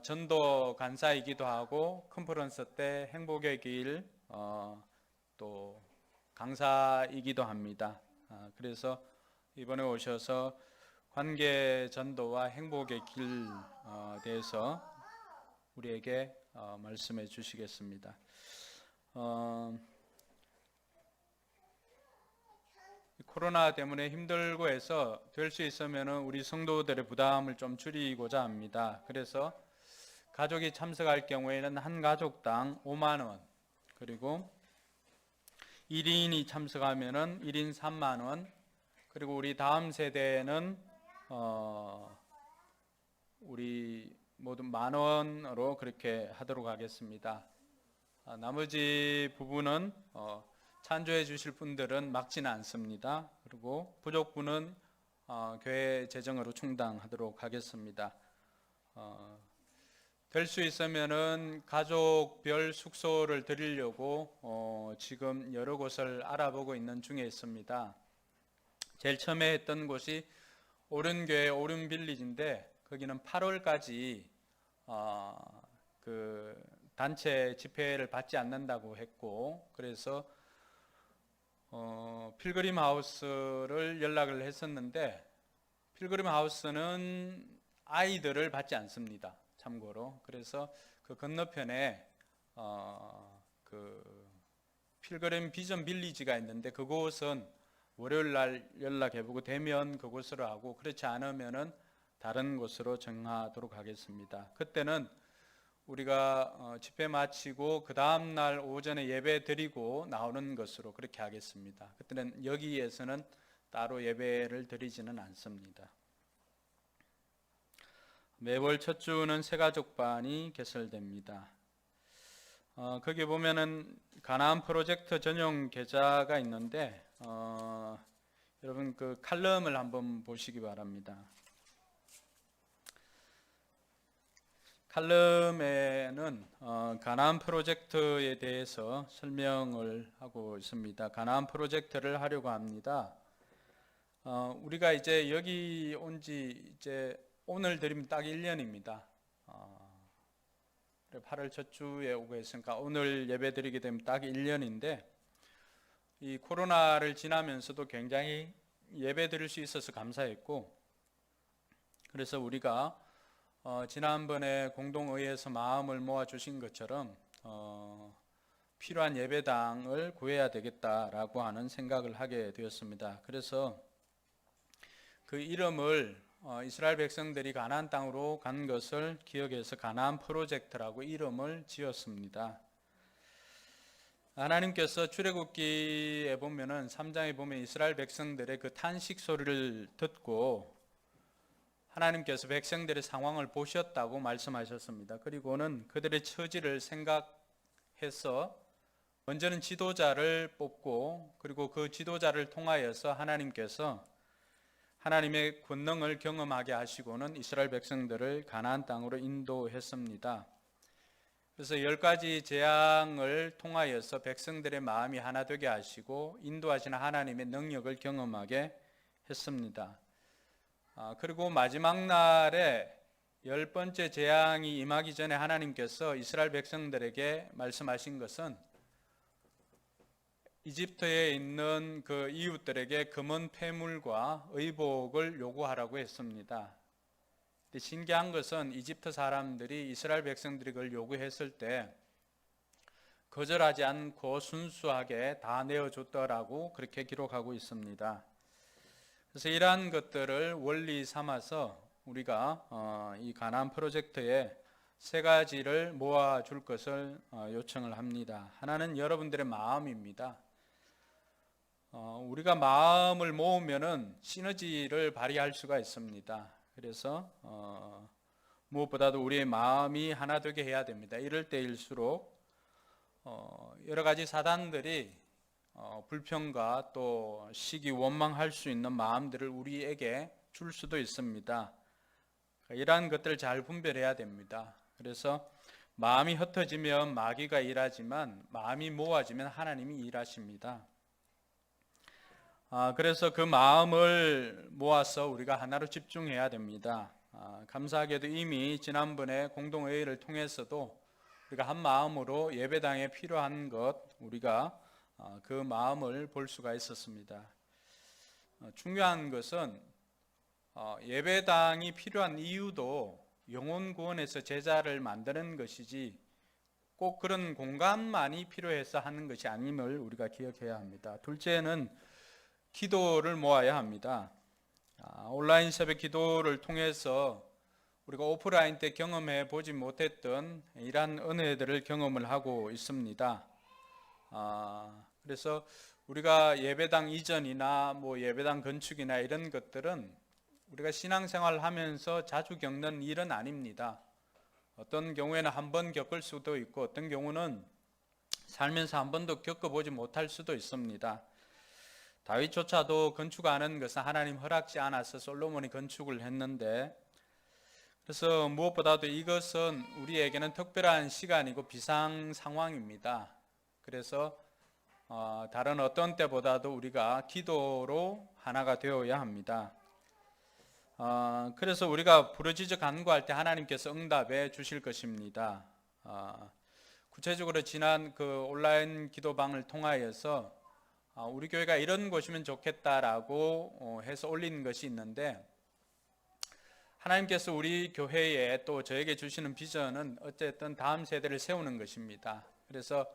전도 간사이기도 하고 컨퍼런스 때 행복의 길 또 강사이기도 합니다. 그래서 이번에 오셔서 관계 전도와 행복의 길 대해서 우리에게 말씀해 주시겠습니다. 코로나 때문에 힘들고 해서 될 수 있으면 우리 성도들의 부담을 좀 줄이고자 합니다. 그래서 가족이 참석할 경우에는 한 가족당 5만 원, 그리고 1인이 참석하면은 1인 3만 원, 그리고 우리 다음 세대는 우리 모두 10,000원으로 그렇게 하도록 하겠습니다. 나머지 부분은 찬조해 주실 분들은 막지는 않습니다. 그리고 부족분은 교회 재정으로 충당하도록 하겠습니다. 될 수 있으면은 가족별 숙소를 드리려고 지금 여러 곳을 알아보고 있는 중에 있습니다. 제일 처음에 했던 곳이 오른교회 오른빌리지인데 거기는 8월까지 그 단체 집회를 받지 않는다고 했고, 그래서 필그림 하우스를 연락을 했었는데 필그림 하우스는 아이들을 받지 않습니다. 참고로. 그래서 그 건너편에 그 필그림 비전 빌리지가 있는데 그곳은 월요일 날 연락해보고 되면 그곳으로 하고, 그렇지 않으면은 다른 곳으로 정하도록 하겠습니다. 그때는 우리가 집회 마치고 그 다음 날 오전에 예배 드리고 나오는 것으로 그렇게 하겠습니다. 그때는 여기에서는 따로 예배를 드리지는 않습니다. 매월 첫 주는 새가족반이 개설됩니다. 거기 보면은 가나안 프로젝트 전용 계좌가 있는데 여러분 그 칼럼을 한번 보시기 바랍니다. 칼럼에는 가나안 프로젝트에 대해서 설명을 하고 있습니다. 가나안 프로젝트를 하려고 합니다. 우리가 이제 여기 온 지 이제 오늘 드리면 딱 1년입니다. 8월 첫 주에 오고 했으니까 오늘 예배 드리게 되면 딱 1년인데 이 코로나를 지나면서도 굉장히 예배 드릴 수 있어서 감사했고, 그래서 우리가 지난번에 공동의회에서 마음을 모아 주신 것처럼 필요한 예배당을 구해야 되겠다라고 하는 생각을 하게 되었습니다. 그래서 그 이름을 이스라엘 백성들이 가나안 땅으로 간 것을 기억해서 가나안 프로젝트라고 이름을 지었습니다. 하나님께서 출애굽기에 보면은 3장에 보면 이스라엘 백성들의 그 탄식 소리를 듣고 하나님께서 백성들의 상황을 보셨다고 말씀하셨습니다. 그리고는 그들의 처지를 생각해서 먼저는 지도자를 뽑고, 그리고 그 지도자를 통하여서 하나님께서 하나님의 권능을 경험하게 하시고는 이스라엘 백성들을 가나안 땅으로 인도했습니다. 그래서 10가지 재앙을 통하여서 백성들의 마음이 하나 되게 하시고 인도하시는 하나님의 능력을 경험하게 했습니다. 그리고 마지막 날에 10번째 재앙이 임하기 전에 하나님께서 이스라엘 백성들에게 말씀하신 것은 이집트에 있는 그 이웃들에게 금은 폐물과 의복을 요구하라고 했습니다. 근데 신기한 것은 이집트 사람들이 이스라엘 백성들이 그걸 요구했을 때 거절하지 않고 순수하게 다 내어줬더라고 그렇게 기록하고 있습니다. 그래서 이러한 것들을 원리 삼아서 우리가 이 가나안 프로젝트에 3가지를 모아줄 것을 요청을 합니다. 하나는 여러분들의 마음입니다. 우리가 마음을 모으면은 시너지를 발휘할 수가 있습니다. 그래서 무엇보다도 우리의 마음이 하나 되게 해야 됩니다. 이럴 때일수록 여러 가지 사단들이 불평과 또 시기, 원망할 수 있는 마음들을 우리에게 줄 수도 있습니다. 이러한 것들을 잘 분별해야 됩니다. 그래서 마음이 흩어지면 마귀가 일하지만 마음이 모아지면 하나님이 일하십니다. 그래서 그 마음을 모아서 우리가 하나로 집중해야 됩니다. 감사하게도 이미 지난번에 공동회의를 통해서도 우리가 한 마음으로 예배당에 필요한 것 우리가 그 마음을 볼 수가 있었습니다. 중요한 것은 예배당이 필요한 이유도 영혼 구원에서 제자를 만드는 것이지 꼭 그런 공간만이 필요해서 하는 것이 아님을 우리가 기억해야 합니다. 둘째는 기도를 모아야 합니다. 온라인 새벽 기도를 통해서 우리가 오프라인 때 경험해 보지 못했던 이러한 은혜들을 경험을 하고 있습니다. 그래서 우리가 예배당 이전이나 예배당 건축이나 이런 것들은 우리가 신앙생활을 하면서 자주 겪는 일은 아닙니다. 어떤 경우에는 한 번 겪을 수도 있고 어떤 경우는 살면서 한 번도 겪어보지 못할 수도 있습니다. 다윗조차도 건축하는 것은 하나님 허락지 않아서 솔로몬이 건축을 했는데, 그래서 무엇보다도 이것은 우리에게는 특별한 시간이고 비상 상황입니다. 그래서 다른 어떤 때보다도 우리가 기도로 하나가 되어야 합니다. 그래서 우리가 부르짖어 간구할 때 하나님께서 응답해 주실 것입니다. 구체적으로 지난 그 온라인 기도방을 통하여서 우리 교회가 이런 곳이면 좋겠다라고 해서 올린 것이 있는데, 하나님께서 우리 교회에 또 저에게 주시는 비전은 어쨌든 다음 세대를 세우는 것입니다. 그래서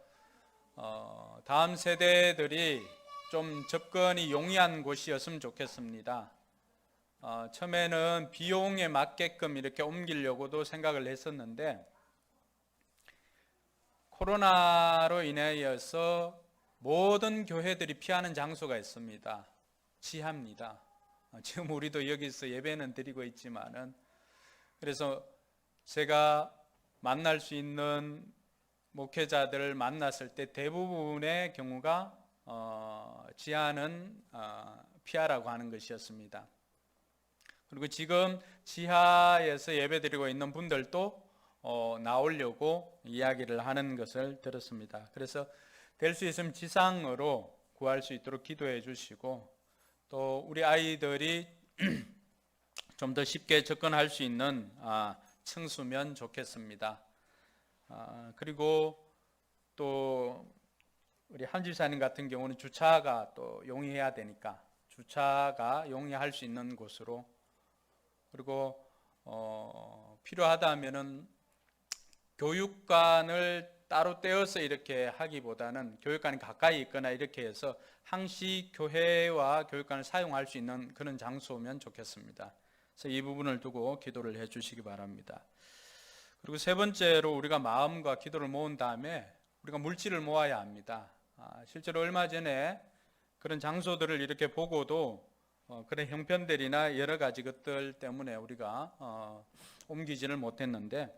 다음 세대들이 좀 접근이 용이한 곳이었으면 좋겠습니다. 처음에는 비용에 맞게끔 이렇게 옮기려고도 생각을 했었는데 코로나로 인하여서 모든 교회들이 피하는 장소가 있습니다. 지하입니다. 지금 우리도 여기서 예배는 드리고 있지만은, 그래서 제가 만날 수 있는 목회자들을 만났을 때 대부분의 경우가 지하는 피하라고 하는 것이었습니다. 그리고 지금 지하에서 예배드리고 있는 분들도 나오려고 이야기를 하는 것을 들었습니다. 그래서 될 수 있으면 지상으로 구할 수 있도록 기도해 주시고, 또 우리 아이들이 좀 더 쉽게 접근할 수 있는 층수면 좋겠습니다. 그리고 또 우리 함집사님 같은 경우는 주차가 또 용이해야 되니까 주차가 용이할 수 있는 곳으로, 그리고 필요하다면은 교육관을 따로 떼어서 이렇게 하기보다는 교육관이 가까이 있거나 이렇게 해서 항시 교회와 교육관을 사용할 수 있는 그런 장소면 좋겠습니다. 그래서 이 부분을 두고 기도를 해 주시기 바랍니다. 그리고 세 번째로 우리가 마음과 기도를 모은 다음에 우리가 물질을 모아야 합니다. 실제로 얼마 전에 그런 장소들을 이렇게 보고도 그런 형편들이나 여러 가지 것들 때문에 우리가 옮기지를 못했는데,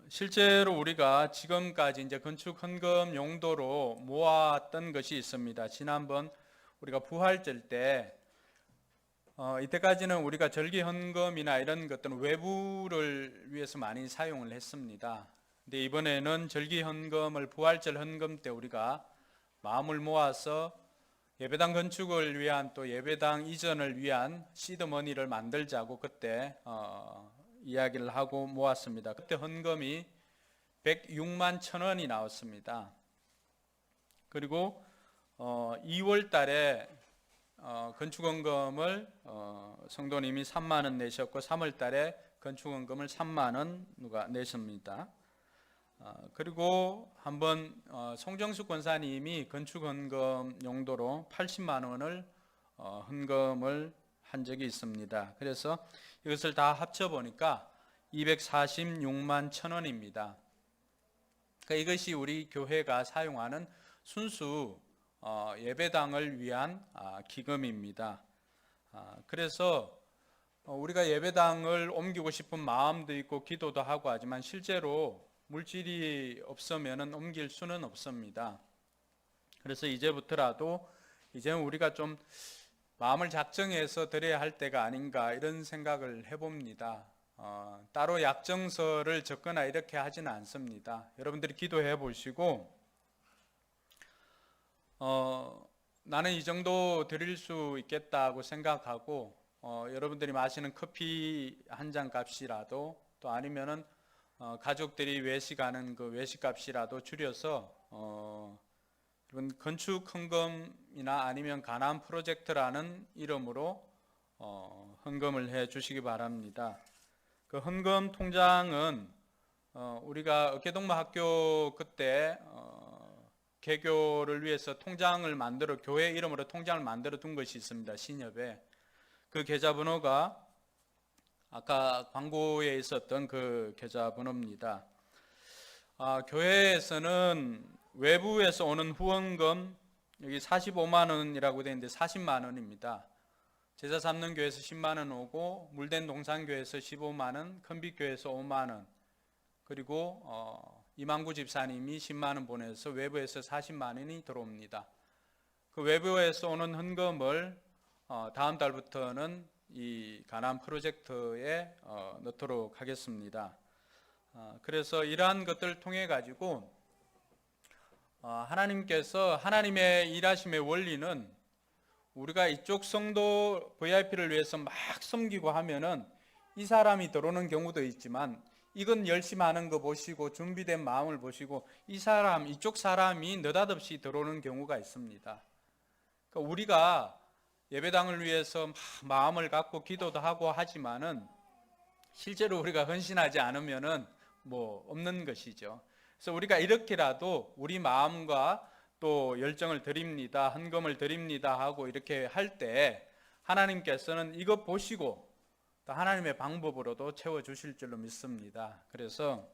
실제로 우리가 지금까지 이제 건축 헌금 용도로 모았던 것이 있습니다. 지난번 우리가 부활절 때 이때까지는 우리가 절기 헌금이나 이런 것들은 외부를 위해서 많이 사용을 했습니다. 근데 이번에는 절기 헌금을 부활절 헌금 때 우리가 마음을 모아서 예배당 건축을 위한 또 예배당 이전을 위한 시드머니를 만들자고 그때 이야기를 하고 모았습니다. 그때 헌금이 106만 1,000원이 나왔습니다. 그리고 2월 달에 건축헌금을 성도님이 3만 원 내셨고 3월 달에 건축헌금을 3만 원 누가 내십니다. 그리고 한번 송정숙 권사님이 건축헌금 용도로 80만 원을 헌금을 한 적이 있습니다. 그래서 이것을 다 합쳐 보니까 246만 1,000원입니다. 그러니까 이것이 우리 교회가 사용하는 순수 예배당을 위한 기금입니다. 그래서 우리가 예배당을 옮기고 싶은 마음도 있고 기도도 하고 하지만 실제로 물질이 없으면 옮길 수는 없습니다. 그래서 이제부터라도 이제는 우리가 좀 마음을 작정해서 드려야 할 때가 아닌가 이런 생각을 해봅니다. 따로 약정서를 적거나 이렇게 하지는 않습니다. 여러분들이 기도해 보시고 나는 이 정도 드릴 수 있겠다고 생각하고 여러분들이 마시는 커피 한 잔 값이라도 또 아니면은 가족들이 외식하는 그 외식값이라도 줄여서 여러분 건축 헌금이나 아니면 가나안 프로젝트라는 이름으로 헌금을 해 주시기 바랍니다. 그 헌금 통장은 우리가 어깨동무 학교 그때 개교를 위해서 통장을 만들어 교회 이름으로 통장을 만들어 둔 것이 있습니다. 신협에 그 계좌번호가 아까 광고에 있었던 그 계좌번호입니다. 교회에서는 외부에서 오는 후원금 여기 45만 원이라고 되어 있는데 40만 원입니다. 제사 삼는 교회에서 10만 원 오고 물된 동산교회에서 15만 원, 큰빛교회에서 5만 원, 그리고 이만구 집사님이 10만 원 보내서 외부에서 40만 원이 들어옵니다. 그 외부에서 오는 헌금을 다음 달부터는 이 가나안 프로젝트에 넣도록 하겠습니다. 그래서 이러한 것들을 통해 가지고 하나님께서 하나님의 일하심의 원리는 우리가 이쪽 성도 VIP를 위해서 막 섬기고 하면은 이 사람이 들어오는 경우도 있지만 이건 열심히 하는 거 보시고 준비된 마음을 보시고 이쪽 사람이 느닷없이 들어오는 경우가 있습니다. 그러니까 우리가 예배당을 위해서 마음을 갖고 기도도 하고 하지만은 실제로 우리가 헌신하지 않으면은 뭐 없는 것이죠. 그래서 우리가 이렇게라도 우리 마음과 또 열정을 드립니다, 헌금을 드립니다 하고 이렇게 할 때 하나님께서는 이것 보시고 또 하나님의 방법으로도 채워주실 줄로 믿습니다. 그래서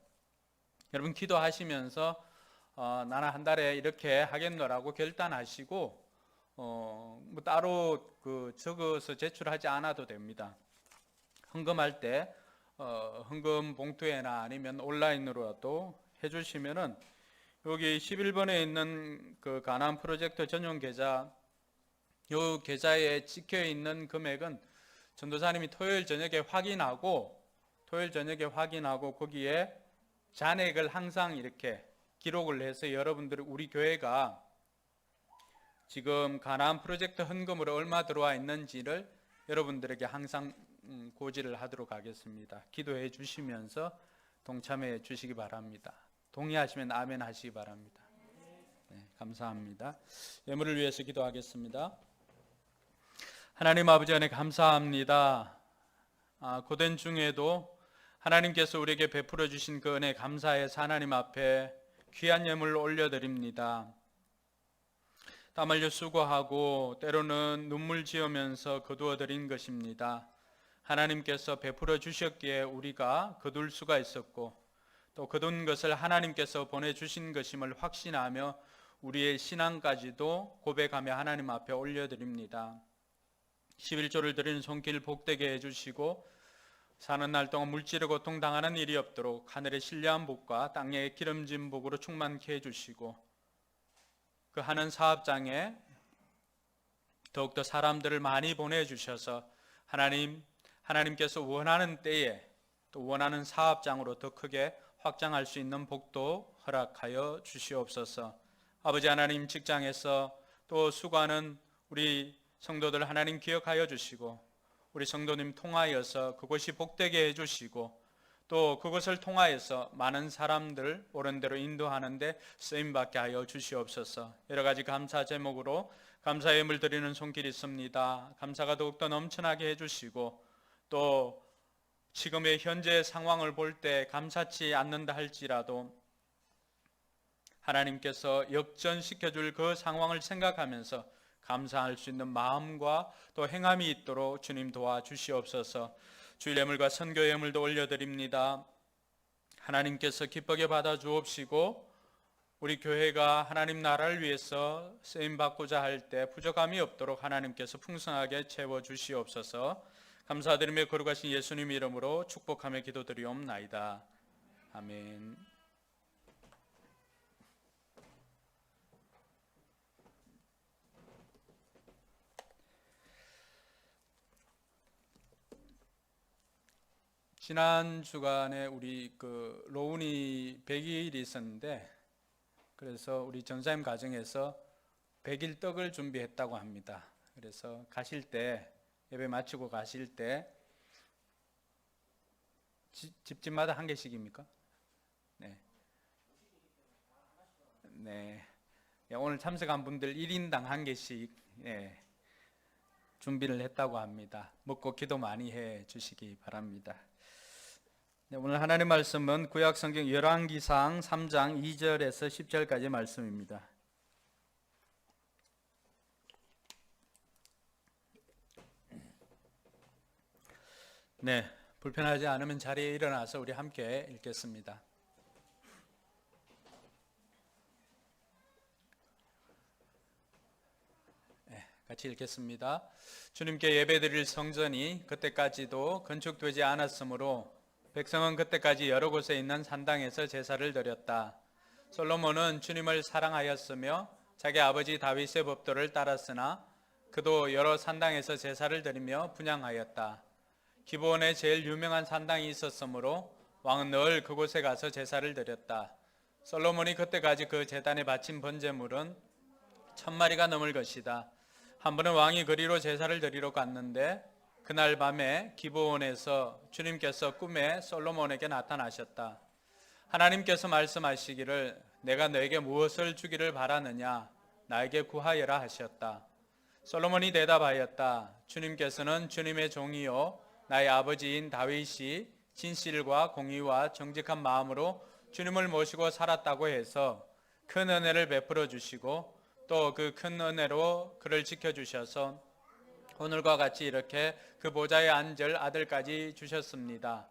여러분 기도하시면서 나는 한 달에 이렇게 하겠노라고 결단하시고 뭐 따로 적어서 제출하지 않아도 됩니다. 헌금할 때 헌금 봉투에나 아니면 온라인으로라도 해주시면은 여기 11번에 있는 그 가나안 프로젝트 전용 계좌, 요 계좌에 찍혀 있는 금액은 전도사님이 토요일 저녁에 확인하고 거기에 잔액을 항상 이렇게 기록을 해서 여러분들 우리 교회가 지금 가나안 프로젝트 헌금으로 얼마 들어와 있는지를 여러분들에게 항상 고지를 하도록 하겠습니다. 기도해 주시면서 동참해 주시기 바랍니다. 동의하시면 아멘 하시기 바랍니다. 네, 감사합니다. 예물을 위해서 기도하겠습니다. 하나님 아버지 안에 감사합니다. 고된 중에도 하나님께서 우리에게 베풀어 주신 그 은혜 감사해서 하나님 앞에 귀한 예물을 올려드립니다. 땀 흘려 수고하고 때로는 눈물 지으면서 거두어 드린 것입니다. 하나님께서 베풀어 주셨기에 우리가 거둘 수가 있었고 또 거둔 것을 하나님께서 보내주신 것임을 확신하며 우리의 신앙까지도 고백하며 하나님 앞에 올려드립니다. 11조를 드리는 손길 복되게 해주시고 사는 날 동안 물질의 고통 당하는 일이 없도록 하늘의 신뢰한 복과 땅의 기름진 복으로 충만케 해주시고 그 하는 사업장에 더욱더 사람들을 많이 보내주셔서 하나님께서 원하는 때에 또 원하는 사업장으로 더 크게 확장할 수 있는 복도 허락하여 주시옵소서. 아버지 하나님, 직장에서 또 수고하는 우리 성도들 하나님 기억하여 주시고 우리 성도님 통하여서 그곳이 복되게 해주시고 또 그것을 통하여서 많은 사람들 옳은 대로 인도하는데 쓰임받게 하여 주시옵소서. 여러 가지 감사 제목으로 감사 예물 드리는 손길이 있습니다. 감사가 더욱더 넘쳐나게 해주시고 또 지금의 현재 상황을 볼 때 감사치 않는다 할지라도 하나님께서 역전시켜줄 그 상황을 생각하면서 감사할 수 있는 마음과 또 행함이 있도록 주님 도와주시옵소서. 주일 예물과 선교 예물도 올려드립니다. 하나님께서 기쁘게 받아 주옵시고 우리 교회가 하나님 나라를 위해서 쓰임받고자 할 때 부족함이 없도록 하나님께서 풍성하게 채워주시옵소서. 감사드리며 거룩하신 예수님 이름으로 축복하며 기도드리옵나이다. 아멘. 지난 주간에 우리 로운이 100일이 있었는데 그래서 우리 전사님 가정에서 100일 떡을 준비했다고 합니다. 그래서 가실 때 예배 마치고 가실 때 집집마다 한 개씩입니까? 네. 네. 오늘 참석한 분들 1인당 한 개씩 준비를 했다고 합니다. 먹고 기도 많이 해 주시기 바랍니다. 네, 오늘 하나님 말씀은 구약 성경 열왕기상 3장 2절에서 10절까지 말씀입니다. 네, 불편하지 않으면 자리에 일어나서 우리 함께 읽겠습니다. 네, 같이 읽겠습니다. 주님께 예배드릴 성전이 그때까지도 건축되지 않았으므로 백성은 그때까지 여러 곳에 있는 산당에서 제사를 드렸다. 솔로몬은 주님을 사랑하였으며 자기 아버지 다윗의 법도를 따랐으나 그도 여러 산당에서 제사를 드리며 분향하였다. 기브온에 제일 유명한 산당이 있었으므로 왕은 늘 그곳에 가서 제사를 드렸다. 솔로몬이 그때까지 그 제단에 바친 번제물은 1000마리가 넘을 것이다. 한 번은 왕이 그리로 제사를 드리러 갔는데 그날 밤에 기브온에서 주님께서 꿈에 솔로몬에게 나타나셨다. 하나님께서 말씀하시기를 내가 너에게 무엇을 주기를 바라느냐 나에게 구하여라 하셨다. 솔로몬이 대답하였다. 주님께서는 주님의 종이요 나의 아버지인 다윗이 진실과 공의와 정직한 마음으로 주님을 모시고 살았다고 해서 큰 은혜를 베풀어 주시고 또 그 큰 은혜로 그를 지켜주셔서 오늘과 같이 이렇게 그 보좌에 앉을 아들까지 주셨습니다.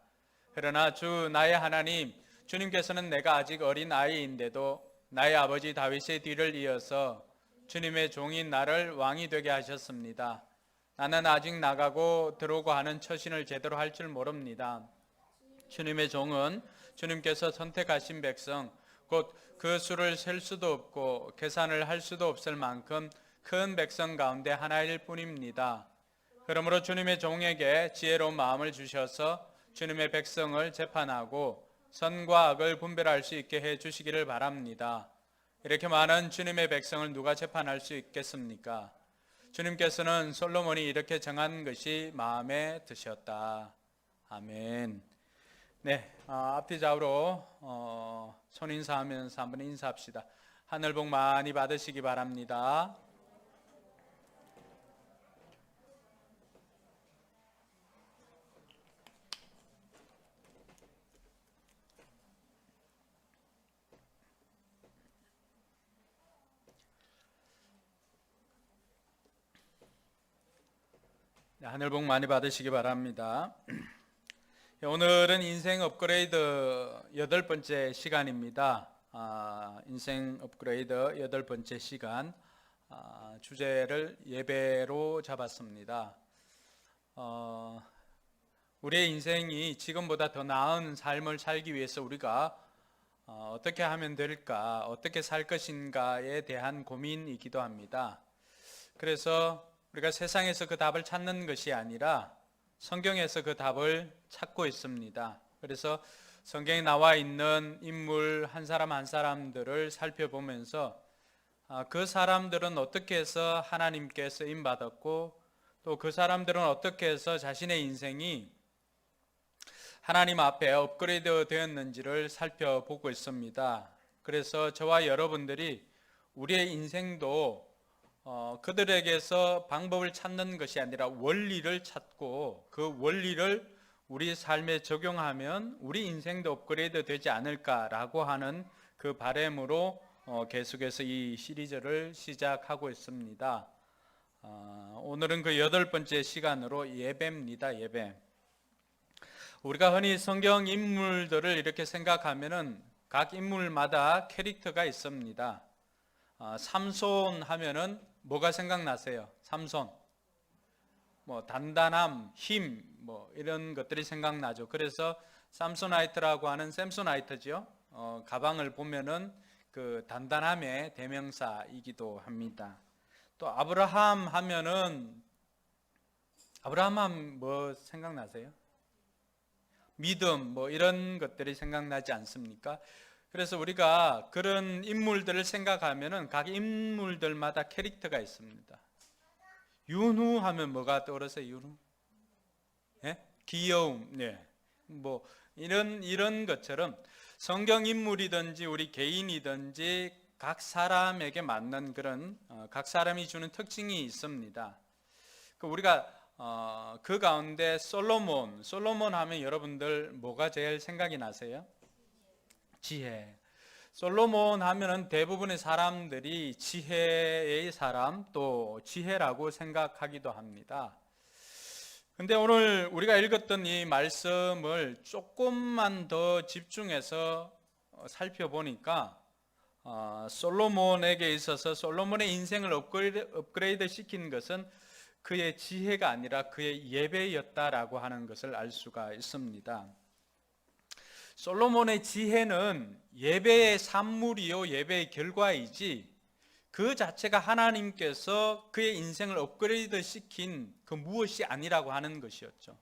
그러나 주 나의 하나님, 주님께서는 내가 아직 어린 아이인데도 나의 아버지 다윗의 뒤를 이어서 주님의 종인 나를 왕이 되게 하셨습니다. 나는 아직 나가고 들어오고 하는 처신을 제대로 할 줄 모릅니다. 주님의 종은 주님께서 선택하신 백성, 곧 그 수를 셀 수도 없고 계산을 할 수도 없을 만큼 큰 백성 가운데 하나일 뿐입니다. 그러므로 주님의 종에게 지혜로운 마음을 주셔서 주님의 백성을 재판하고 선과 악을 분별할 수 있게 해 주시기를 바랍니다. 이렇게 많은 주님의 백성을 누가 재판할 수 있겠습니까? 주님께서는 솔로몬이 이렇게 정한 것이 마음에 드셨다. 아멘. 네, 앞뒤 좌우로 손인사하면서 한번 인사합시다. 하늘 복 많이 받으시기 바랍니다. 네, 하늘 복 많이 받으시기 바랍니다. 오늘은 인생 업그레이드 8번째 시간입니다. 인생 업그레이드 8번째 시간, 주제를 예배로 잡았습니다. 우리의 인생이 지금보다 더 나은 삶을 살기 위해서 우리가 어떻게 하면 될까, 어떻게 살 것인가에 대한 고민이기도 합니다. 그래서 우리가 세상에서 그 답을 찾는 것이 아니라 성경에서 그 답을 찾고 있습니다. 그래서 성경에 나와 있는 인물 한 사람 한 사람들을 살펴보면서 그 사람들은 어떻게 해서 하나님께 쓰임받았고 또 그 사람들은 어떻게 해서 자신의 인생이 하나님 앞에 업그레이드 되었는지를 살펴보고 있습니다. 그래서 저와 여러분들이 우리의 인생도 그들에게서 방법을 찾는 것이 아니라 원리를 찾고 그 원리를 우리 삶에 적용하면 우리 인생도 업그레이드 되지 않을까라고 하는 그 바람으로 계속해서 이 시리즈를 시작하고 있습니다. 오늘은 그 8번째 시간으로 예배입니다. 예배. 우리가 흔히 성경 인물들을 이렇게 생각하면은 각 인물마다 캐릭터가 있습니다. 삼손 하면은 뭐가 생각나세요? 삼손. 뭐 단단함, 힘, 뭐 이런 것들이 생각나죠. 그래서 삼소나이트라고 하는 샘소나이트죠. 가방을 보면은 그 단단함의 대명사이기도 합니다. 또 아브라함 하면은 아브라함 하면 뭐 생각나세요? 믿음, 뭐 이런 것들이 생각나지 않습니까? 그래서 우리가 그런 인물들을 생각하면은 각 인물들마다 캐릭터가 있습니다. 윤후 하면 뭐가 떠오르세요? 윤후? 예? 귀여움, 네. 뭐 이런 것처럼 성경 인물이든지 우리 개인이든지 각 사람에게 맞는 그런 각 사람이 주는 특징이 있습니다. 우리가 그 가운데 솔로몬 하면 여러분들 뭐가 제일 생각이 나세요? 지혜. 솔로몬 하면은 대부분의 사람들이 지혜의 사람 또 지혜라고 생각하기도 합니다. 근데 오늘 우리가 읽었던 이 말씀을 조금만 더 집중해서 살펴보니까 솔로몬에게 있어서 솔로몬의 인생을 업그레이드 시킨 것은 그의 지혜가 아니라 그의 예배였다라고 하는 것을 알 수가 있습니다. 솔로몬의 지혜는 예배의 산물이요 예배의 결과이지 그 자체가 하나님께서 그의 인생을 업그레이드 시킨 그 무엇이 아니라고 하는 것이었죠.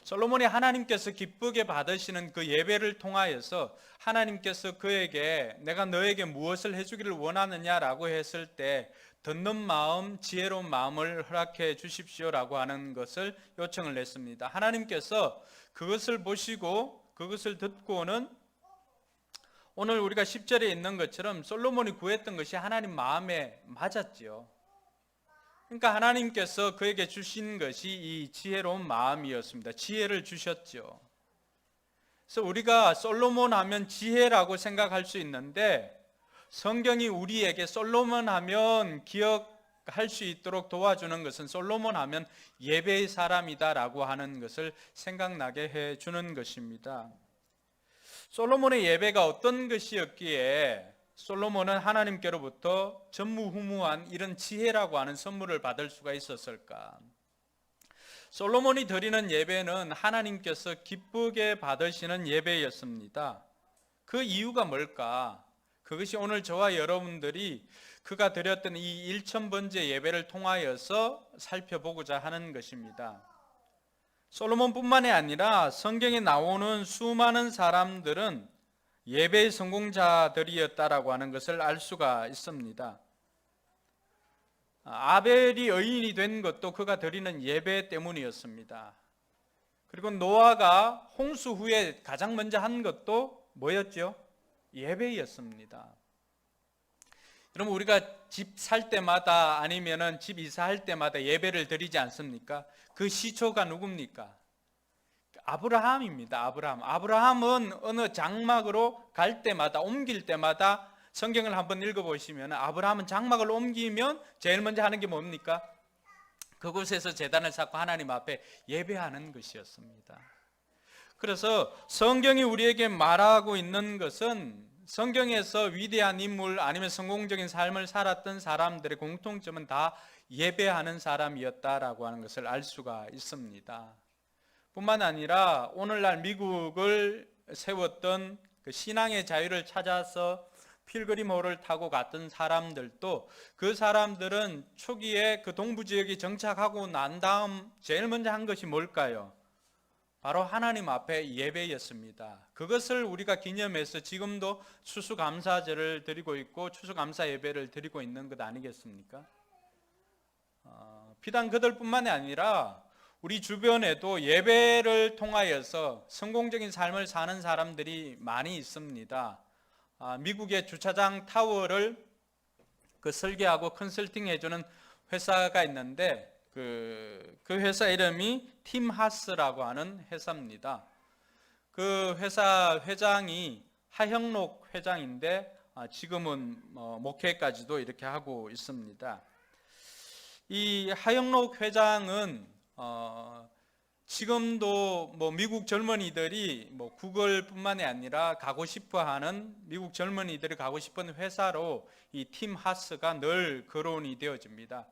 솔로몬이 하나님께서 기쁘게 받으시는 그 예배를 통하여서 하나님께서 그에게 내가 너에게 무엇을 해주기를 원하느냐라고 했을 때 듣는 마음, 지혜로운 마음을 허락해 주십시오라고 하는 것을 요청을 했습니다. 하나님께서 그것을 보시고 그것을 듣고는 오늘 우리가 10절에 있는 것처럼 솔로몬이 구했던 것이 하나님 마음에 맞았죠. 그러니까 하나님께서 그에게 주신 것이 이 지혜로운 마음이었습니다. 지혜를 주셨죠. 그래서 우리가 솔로몬 하면 지혜라고 생각할 수 있는데 성경이 우리에게 솔로몬 하면 기억할 수 있도록 도와주는 것은 솔로몬 하면 예배의 사람이다라고 하는 것을 생각나게 해주는 것입니다. 솔로몬의 예배가 어떤 것이었기에 솔로몬은 하나님께로부터 전무후무한 이런 지혜라고 하는 선물을 받을 수가 있었을까? 솔로몬이 드리는 예배는 하나님께서 기쁘게 받으시는 예배였습니다. 그 이유가 뭘까? 그것이 오늘 저와 여러분들이 그가 드렸던 이 1000번째 예배를 통하여서 살펴보고자 하는 것입니다. 솔로몬뿐만이 아니라 성경에 나오는 수많은 사람들은 예배의 성공자들이었다라고 하는 것을 알 수가 있습니다. 아벨이 의인이 된 것도 그가 드리는 예배 때문이었습니다. 그리고 노아가 홍수 후에 가장 먼저 한 것도 뭐였죠? 예배였습니다. 여러분, 우리가 집 살 때마다 아니면은 집 이사할 때마다 예배를 드리지 않습니까? 그 시초가 누굽니까? 아브라함입니다. 아브라함은 어느 장막으로 갈 때마다, 옮길 때마다, 성경을 한번 읽어보시면 아브라함은 장막을 옮기면 제일 먼저 하는 게 뭡니까? 그곳에서 제단을 쌓고 하나님 앞에 예배하는 것이었습니다. 그래서 성경이 우리에게 말하고 있는 것은 성경에서 위대한 인물 아니면 성공적인 삶을 살았던 사람들의 공통점은 다 예배하는 사람이었다라고 하는 것을 알 수가 있습니다. 뿐만 아니라 오늘날 미국을 세웠던 그 신앙의 자유를 찾아서 필그림호를 타고 갔던 사람들도 그 사람들은 초기에 그 동부 지역에 정착하고 난 다음 제일 먼저 한 것이 뭘까요? 바로 하나님 앞에 예배였습니다. 그것을 우리가 기념해서 지금도 추수감사제를 드리고 있고 추수감사 예배를 드리고 있는 것 아니겠습니까? 비단 그들뿐만이 아니라 우리 주변에도 예배를 통하여서 성공적인 삶을 사는 사람들이 많이 있습니다. 미국의 주차장 타워를 설계하고 컨설팅 해주는 회사가 있는데 그 회사 이름이 팀 하스라고 하는 회사입니다. 그 회사 회장이 하형록 회장인데 지금은 목회까지도 이렇게 하고 있습니다. 이 하형록 회장은 지금도 미국 젊은이들이 구글뿐만이 아니라 가고 싶어하는 미국 젊은이들이 가고 싶은 회사로 이 팀 하스가 늘 거론이 되어집니다.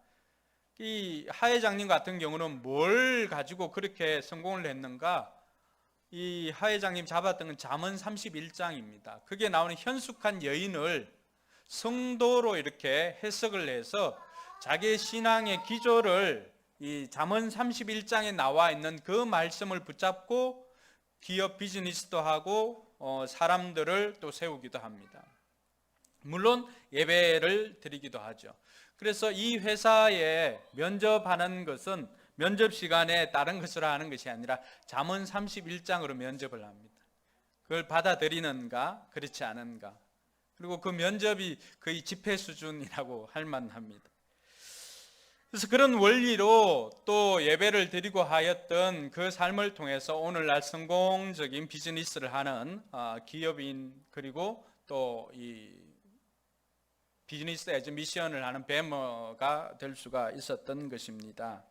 이 하 회장님 같은 경우는 뭘 가지고 그렇게 성공을 했는가? 이 하 회장님 잡았던 건 잠언 31장입니다. 그게 나오는 현숙한 여인을 성도로 이렇게 해석을 해서 자기의 신앙의 기조를 이 잠언 31장에 나와 있는 그 말씀을 붙잡고 기업 비즈니스도 하고 사람들을 또 세우기도 합니다. 물론 예배를 드리기도 하죠. 그래서 이 회사에 면접하는 것은 면접 시간에 다른 것으로 하는 것이 아니라 잠언 31장으로 면접을 합니다. 그걸 받아들이는가 그렇지 않은가. 그리고 그 면접이 거의 집회 수준이라고 할 만합니다. 그래서 그런 원리로 또 예배를 드리고 하였던 그 삶을 통해서 오늘날 성공적인 비즈니스를 하는 기업인 그리고 또 이 비즈니스 에즈 미션을 하는 베머가 될 수가 있었던 것입니다.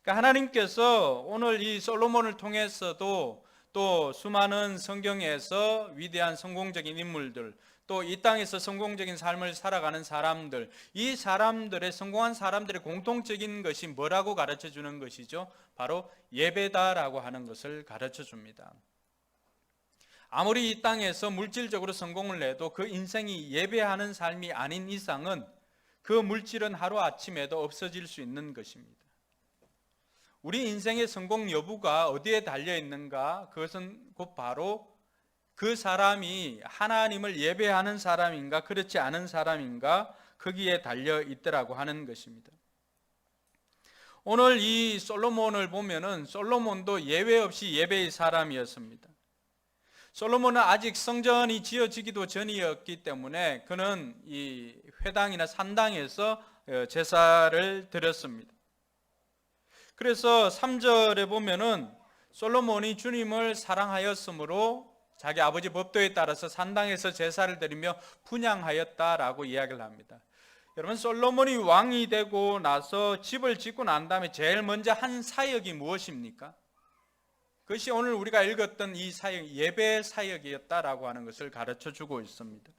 그러니까 하나님께서 오늘 이 솔로몬을 통해서도 또 수많은 성경에서 위대한 성공적인 인물들 또 이 땅에서 성공적인 삶을 살아가는 사람들, 이 사람들의 성공한 사람들의 공통적인 것이 뭐라고 가르쳐 주는 것이죠? 바로 예배다라고 하는 것을 가르쳐 줍니다. 아무리 이 땅에서 물질적으로 성공을 해도 그 인생이 예배하는 삶이 아닌 이상은 그 물질은 하루아침에도 없어질 수 있는 것입니다. 우리 인생의 성공 여부가 어디에 달려 있는가? 그것은 곧 바로 그 사람이 하나님을 예배하는 사람인가 그렇지 않은 사람인가 거기에 달려 있더라고 하는 것입니다. 오늘 이 솔로몬을 보면은 솔로몬도 예외 없이 예배의 사람이었습니다. 솔로몬은 아직 성전이 지어지기도 전이었기 때문에 그는 이 회당이나 산당에서 제사를 드렸습니다. 그래서 3절에 보면은 솔로몬이 주님을 사랑하였으므로 자기 아버지 법도에 따라서 산당에서 제사를 드리며 분향하였다라고 이야기를 합니다. 여러분, 솔로몬이 왕이 되고 나서 집을 짓고 난 다음에 제일 먼저 한 사역이 무엇입니까? 그것이 오늘 우리가 읽었던 이 사역, 예배 사역이었다라고 하는 것을 가르쳐 주고 있습니다.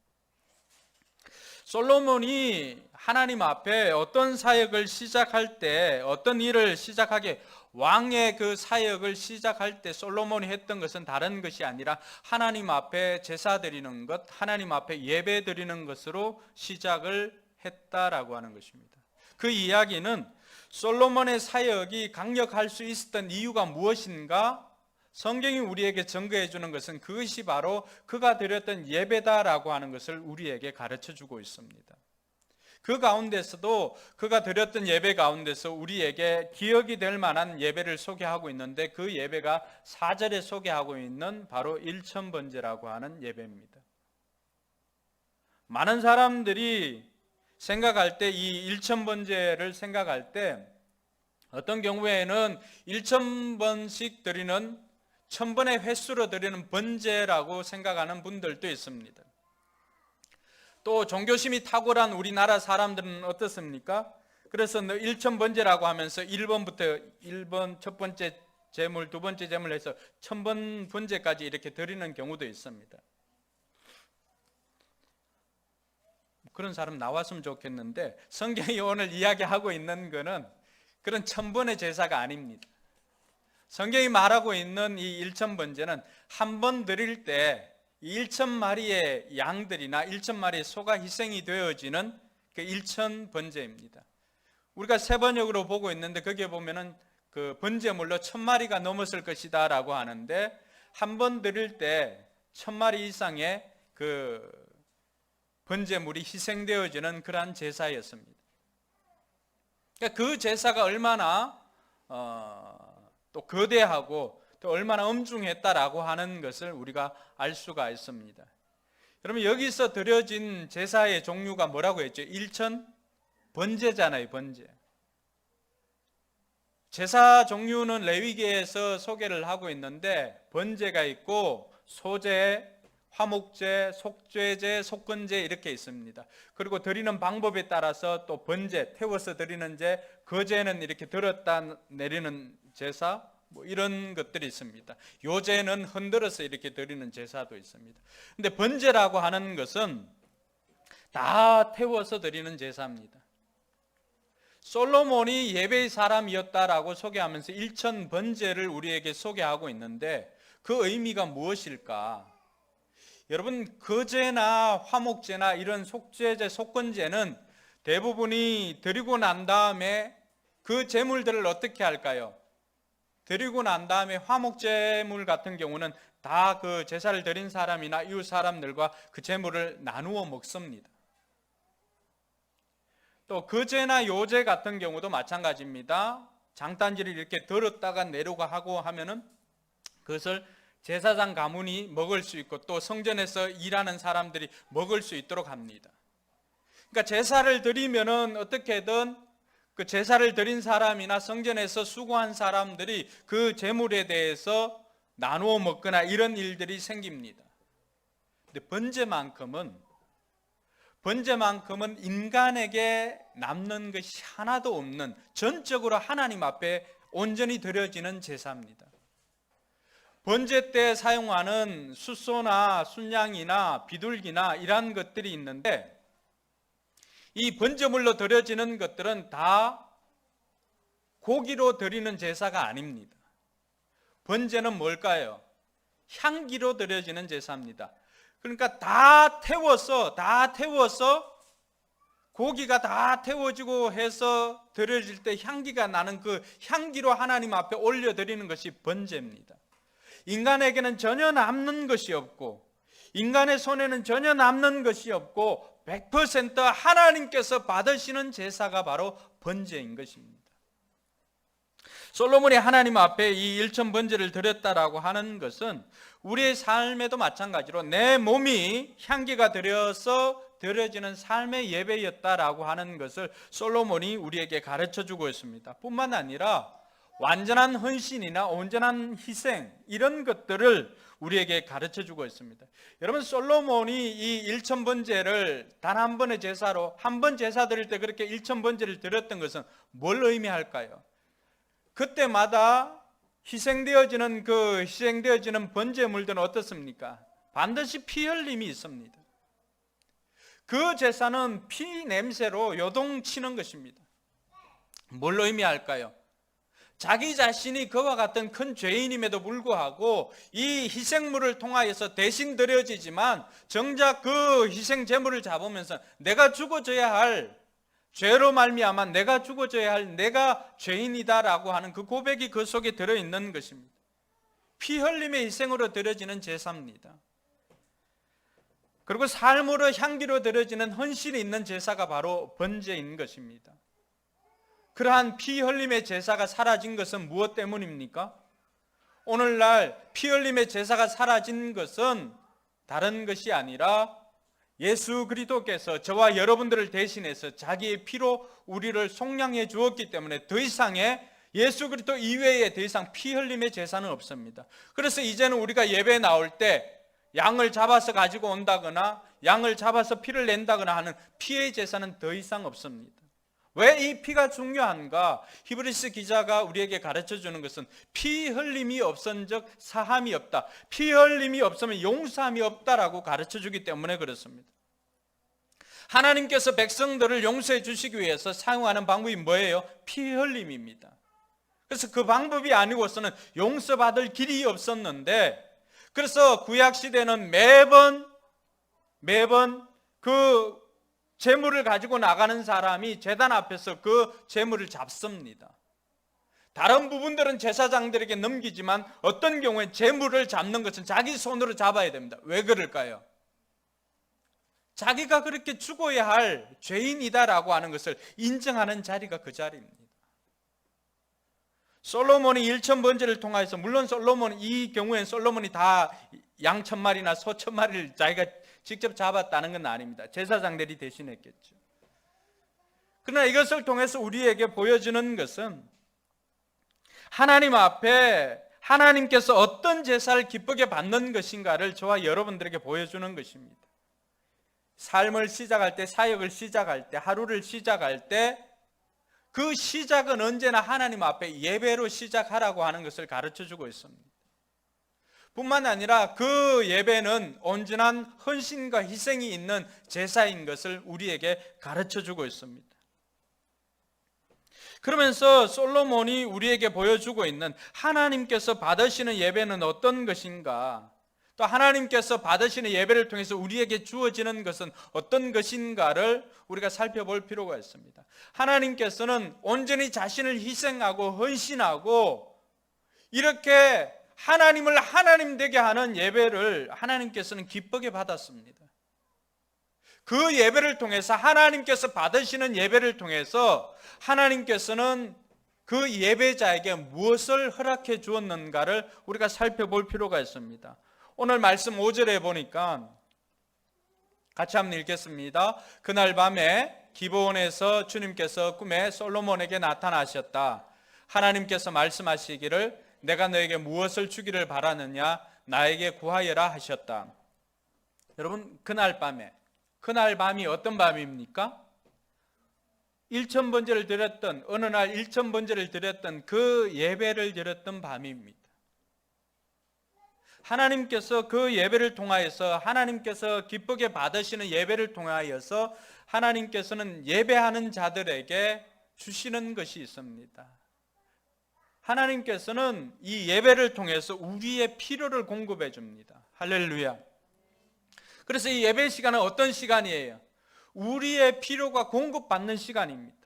솔로몬이 하나님 앞에 어떤 사역을 시작할 때, 어떤 일을 시작하게, 왕의 그 사역을 시작할 때 솔로몬이 했던 것은 다른 것이 아니라 하나님 앞에 제사 드리는 것, 하나님 앞에 예배 드리는 것으로 시작을 했다라고 하는 것입니다. 그 이야기는 솔로몬의 사역이 강력할 수 있었던 이유가 무엇인가? 성경이 우리에게 증거해 주는 것은 그것이 바로 그가 드렸던 예배다라고 하는 것을 우리에게 가르쳐 주고 있습니다. 그 가운데서도 그가 드렸던 예배 가운데서 우리에게 기억이 될 만한 예배를 소개하고 있는데, 그 예배가 4절에 소개하고 있는 바로 일천번제라고 하는 예배입니다. 많은 사람들이 생각할 때, 이 일천번제를 생각할 때 어떤 경우에는 1000번씩 드리는 1000번의 횟수로 드리는 번제라고 생각하는 분들도 있습니다. 또 종교심이 탁월한 우리나라 사람들은 어떻습니까? 그래서 1000번제라고 하면서 1번 첫 번째 제물, 두 번째 제물 해서 1000번 번제까지 이렇게 드리는 경우도 있습니다. 그런 사람 나왔으면 좋겠는데, 성경이 오늘 이야기하고 있는 것은 그런 1000번의 제사가 아닙니다. 성경이 말하고 있는 이 1000번제는 한 번 드릴 때 1000마리의 양들이나 1000마리의 소가 희생이 되어지는 그 1000번제입니다. 우리가 세번역으로 보고 있는데 거기에 보면은 그 번제물로 1000마리가 넘었을 것이다 라고 하는데, 한 번 드릴 때 1000마리 이상의 그 번제물이 희생되어지는 그러한 제사였습니다. 그러니까 그 제사가 얼마나 또 거대하고 또 얼마나 엄중했다라고 하는 것을 우리가 알 수가 있습니다. 여러분, 여기서 드려진 제사의 종류가 뭐라고 했죠? 1000번제잖아요, 번제. 제사 종류는 레위기에서 소개를 하고 있는데, 번제가 있고 소제, 화목제, 속죄제, 속건제 이렇게 있습니다. 그리고 드리는 방법에 따라서 또 번제, 태워서 드리는 제, 거제는 이렇게 들었다 내리는 제사, 뭐 이런 것들이 있습니다. 요제는 흔들어서 이렇게 드리는 제사도 있습니다. 근데 번제라고 하는 것은 다 태워서 드리는 제사입니다. 솔로몬이 예배의 사람이었다라고 소개하면서 1000번제를 우리에게 소개하고 있는데, 그 의미가 무엇일까? 여러분, 거제나 화목제나 이런 속죄제, 속건제는 대부분이 드리고 난 다음에 그 제물들을 어떻게 할까요? 드리고 난 다음에 화목제물 같은 경우는 다 그 제사를 드린 사람이나 이웃 사람들과 그 제물을 나누어 먹습니다. 또 거제나 요제 같은 경우도 마찬가지입니다. 장단지를 이렇게 들었다가 내려가 하고 하면은 그것을 제사장 가문이 먹을 수 있고 또 성전에서 일하는 사람들이 먹을 수 있도록 합니다. 그러니까 제사를 드리면은 어떻게든 그 제사를 드린 사람이나 성전에서 수고한 사람들이 그 제물에 대해서 나누어 먹거나 이런 일들이 생깁니다. 근데 번제만큼은 인간에게 남는 것이 하나도 없는, 전적으로 하나님 앞에 온전히 드려지는 제사입니다. 번제 때 사용하는 숫소나 순양이나 비둘기나 이러한 것들이 있는데, 이 번제물로 드려지는 것들은 다 고기로 드리는 제사가 아닙니다. 번제는 뭘까요? 향기로 드려지는 제사입니다. 그러니까 다 태워서 고기가 다 태워지고 해서 드려질 때 향기가 나는 그 향기로 하나님 앞에 올려드리는 것이 번제입니다. 인간에게는 전혀 남는 것이 없고, 인간의 손에는 전혀 남는 것이 없고 100% 하나님께서 받으시는 제사가 바로 번제인 것입니다. 솔로몬이 하나님 앞에 이 1000번제를 드렸다라고 하는 것은 우리의 삶에도 마찬가지로 내 몸이 향기가 되어서 드려지는 삶의 예배였다라고 하는 것을 솔로몬이 우리에게 가르쳐주고 있습니다. 뿐만 아니라 완전한 헌신이나 온전한 희생, 이런 것들을 우리에게 가르쳐주고 있습니다. 여러분, 솔로몬이 이 1000번제를 단 한 번의 제사로, 한 번 제사 드릴 때 그렇게 1000번제를 드렸던 것은 뭘 의미할까요? 그때마다 희생되어지는 번제물들은 어떻습니까? 반드시 피 흘림이 있습니다. 그 제사는 피 냄새로 요동치는 것입니다. 뭘 의미할까요? 자기 자신이 그와 같은 큰 죄인임에도 불구하고 이 희생물을 통하여서 대신 드려지지만, 정작 그 희생 제물을 잡으면서 내가 죽어져야 할, 죄로 말미암아 내가 죽어져야 할 내가 죄인이다라고 하는 그 고백이 그 속에 들어있는 것입니다. 피 흘림의 희생으로 드려지는 제사입니다. 그리고 삶으로 향기로 드려지는 헌신이 있는 제사가 바로 번제인 것입니다. 그러한 피 흘림의 제사가 사라진 것은 무엇 때문입니까? 오늘날 피 흘림의 제사가 사라진 것은 다른 것이 아니라 예수 그리스도께서 저와 여러분들을 대신해서 자기의 피로 우리를 속량해 주었기 때문에 더 이상의 예수 그리스도 이외에 더 이상 피 흘림의 제사는 없습니다. 그래서 이제는 우리가 예배에 나올 때 양을 잡아서 가지고 온다거나 양을 잡아서 피를 낸다거나 하는 피의 제사는 더 이상 없습니다. 왜 이 피가 중요한가? 히브리서 기자가 우리에게 가르쳐 주는 것은 피 흘림이 없은즉 사함이 없다. 피 흘림이 없으면 용서함이 없다라고 가르쳐 주기 때문에 그렇습니다. 하나님께서 백성들을 용서해 주시기 위해서 사용하는 방법이 뭐예요? 피 흘림입니다. 그래서 그 방법이 아니고서는 용서받을 길이 없었는데, 그래서 구약 시대는 매번 그 제물을 가지고 나가는 사람이 제단 앞에서 그 제물을 잡습니다. 다른 부분들은 제사장들에게 넘기지만 어떤 경우에 제물을 잡는 것은 자기 손으로 잡아야 됩니다. 왜 그럴까요? 자기가 그렇게 죽어야 할 죄인이다라고 하는 것을 인정하는 자리가 그 자리입니다. 솔로몬이 1000번제를 통하여서, 물론 이 경우엔 솔로몬이 다 양 1000마리나 소 1000마리를 자기가 직접 잡았다는 건 아닙니다. 제사장들이 대신했겠죠. 그러나 이것을 통해서 우리에게 보여주는 것은 하나님 앞에 하나님께서 어떤 제사를 기쁘게 받는 것인가를 저와 여러분들에게 보여주는 것입니다. 삶을 시작할 때, 사역을 시작할 때, 하루를 시작할 때 그 시작은 언제나 하나님 앞에 예배로 시작하라고 하는 것을 가르쳐주고 있습니다. 뿐만 아니라 그 예배는 온전한 헌신과 희생이 있는 제사인 것을 우리에게 가르쳐주고 있습니다. 그러면서 솔로몬이 우리에게 보여주고 있는 하나님께서 받으시는 예배는 어떤 것인가, 또 하나님께서 받으시는 예배를 통해서 우리에게 주어지는 것은 어떤 것인가를 우리가 살펴볼 필요가 있습니다. 하나님께서는 온전히 자신을 희생하고 헌신하고 이렇게 하나님을 하나님 되게 하는 예배를 하나님께서는 기쁘게 받았습니다. 그 예배를 통해서, 하나님께서 받으시는 예배를 통해서 하나님께서는 그 예배자에게 무엇을 허락해 주었는가를 우리가 살펴볼 필요가 있습니다. 오늘 말씀 5절에 보니까 같이 한번 읽겠습니다. 그날 밤에 기브온에서 주님께서 꿈에 솔로몬에게 나타나셨다. 하나님께서 말씀하시기를 내가 너에게 무엇을 주기를 바라느냐, 나에게 구하여라 하셨다. 여러분, 그날 밤이 어떤 밤입니까? 1000번제를 드렸던, 어느 날 1000번제를 드렸던 그 예배를 드렸던 밤입니다. 하나님께서 그 예배를 통하여서, 하나님께서 기쁘게 받으시는 예배를 통하여서 하나님께서는 예배하는 자들에게 주시는 것이 있습니다. 하나님께서는 이 예배를 통해서 우리의 필요를 공급해 줍니다. 할렐루야. 그래서 이 예배 시간은 어떤 시간이에요? 우리의 필요가 공급받는 시간입니다.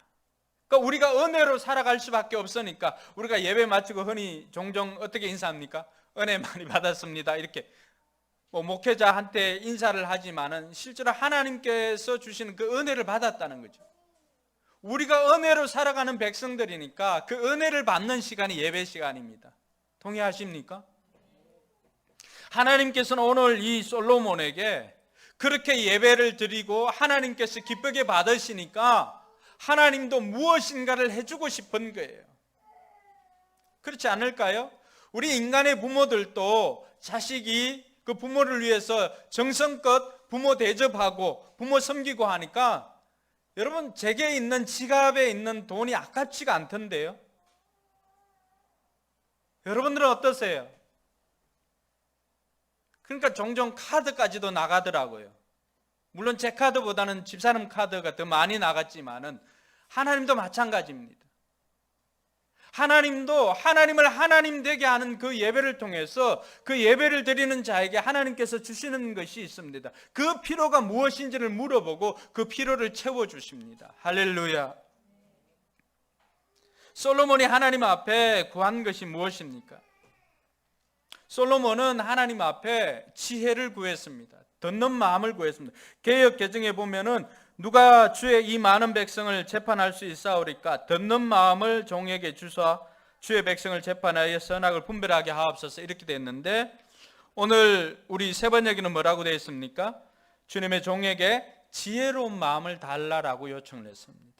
그러니까 우리가 은혜로 살아갈 수밖에 없으니까 우리가 예배 마치고 흔히 종종 어떻게 인사합니까? 은혜 많이 받았습니다. 이렇게 목회자한테 인사를 하지만은 실제로 하나님께서 주시는 그 은혜를 받았다는 거죠. 우리가 은혜로 살아가는 백성들이니까 그 은혜를 받는 시간이 예배 시간입니다. 동의하십니까? 하나님께서는 오늘 이 솔로몬에게 그렇게 예배를 드리고 하나님께서 기쁘게 받으시니까 하나님도 무엇인가를 해주고 싶은 거예요. 그렇지 않을까요? 우리 인간의 부모들도 자식이 그 부모를 위해서 정성껏 부모 대접하고 부모 섬기고 하니까 여러분, 제게 있는 지갑에 있는 돈이 아깝지가 않던데요. 여러분들은 어떠세요? 그러니까 종종 카드까지도 나가더라고요. 물론 제 카드보다는 집사람 카드가 더 많이 나갔지만은 하나님도 마찬가지입니다. 하나님도 하나님을 하나님 되게 하는 그 예배를 통해서 그 예배를 드리는 자에게 하나님께서 주시는 것이 있습니다. 그 필요가 무엇인지를 물어보고 그 필요를 채워주십니다. 할렐루야. 솔로몬이 하나님 앞에 구한 것이 무엇입니까? 솔로몬은 하나님 앞에 지혜를 구했습니다. 듣는 마음을 구했습니다. 개역 개정에 보면은 누가 주의 이 많은 백성을 재판할 수 있사오리까 듣는 마음을 종에게 주사 주의 백성을 재판하여 선악을 분별하게 하옵소서 이렇게 됐는데, 오늘 우리 세 번역에는 뭐라고 되어 있습니까? 주님의 종에게 지혜로운 마음을 달라라고 요청을 했습니다.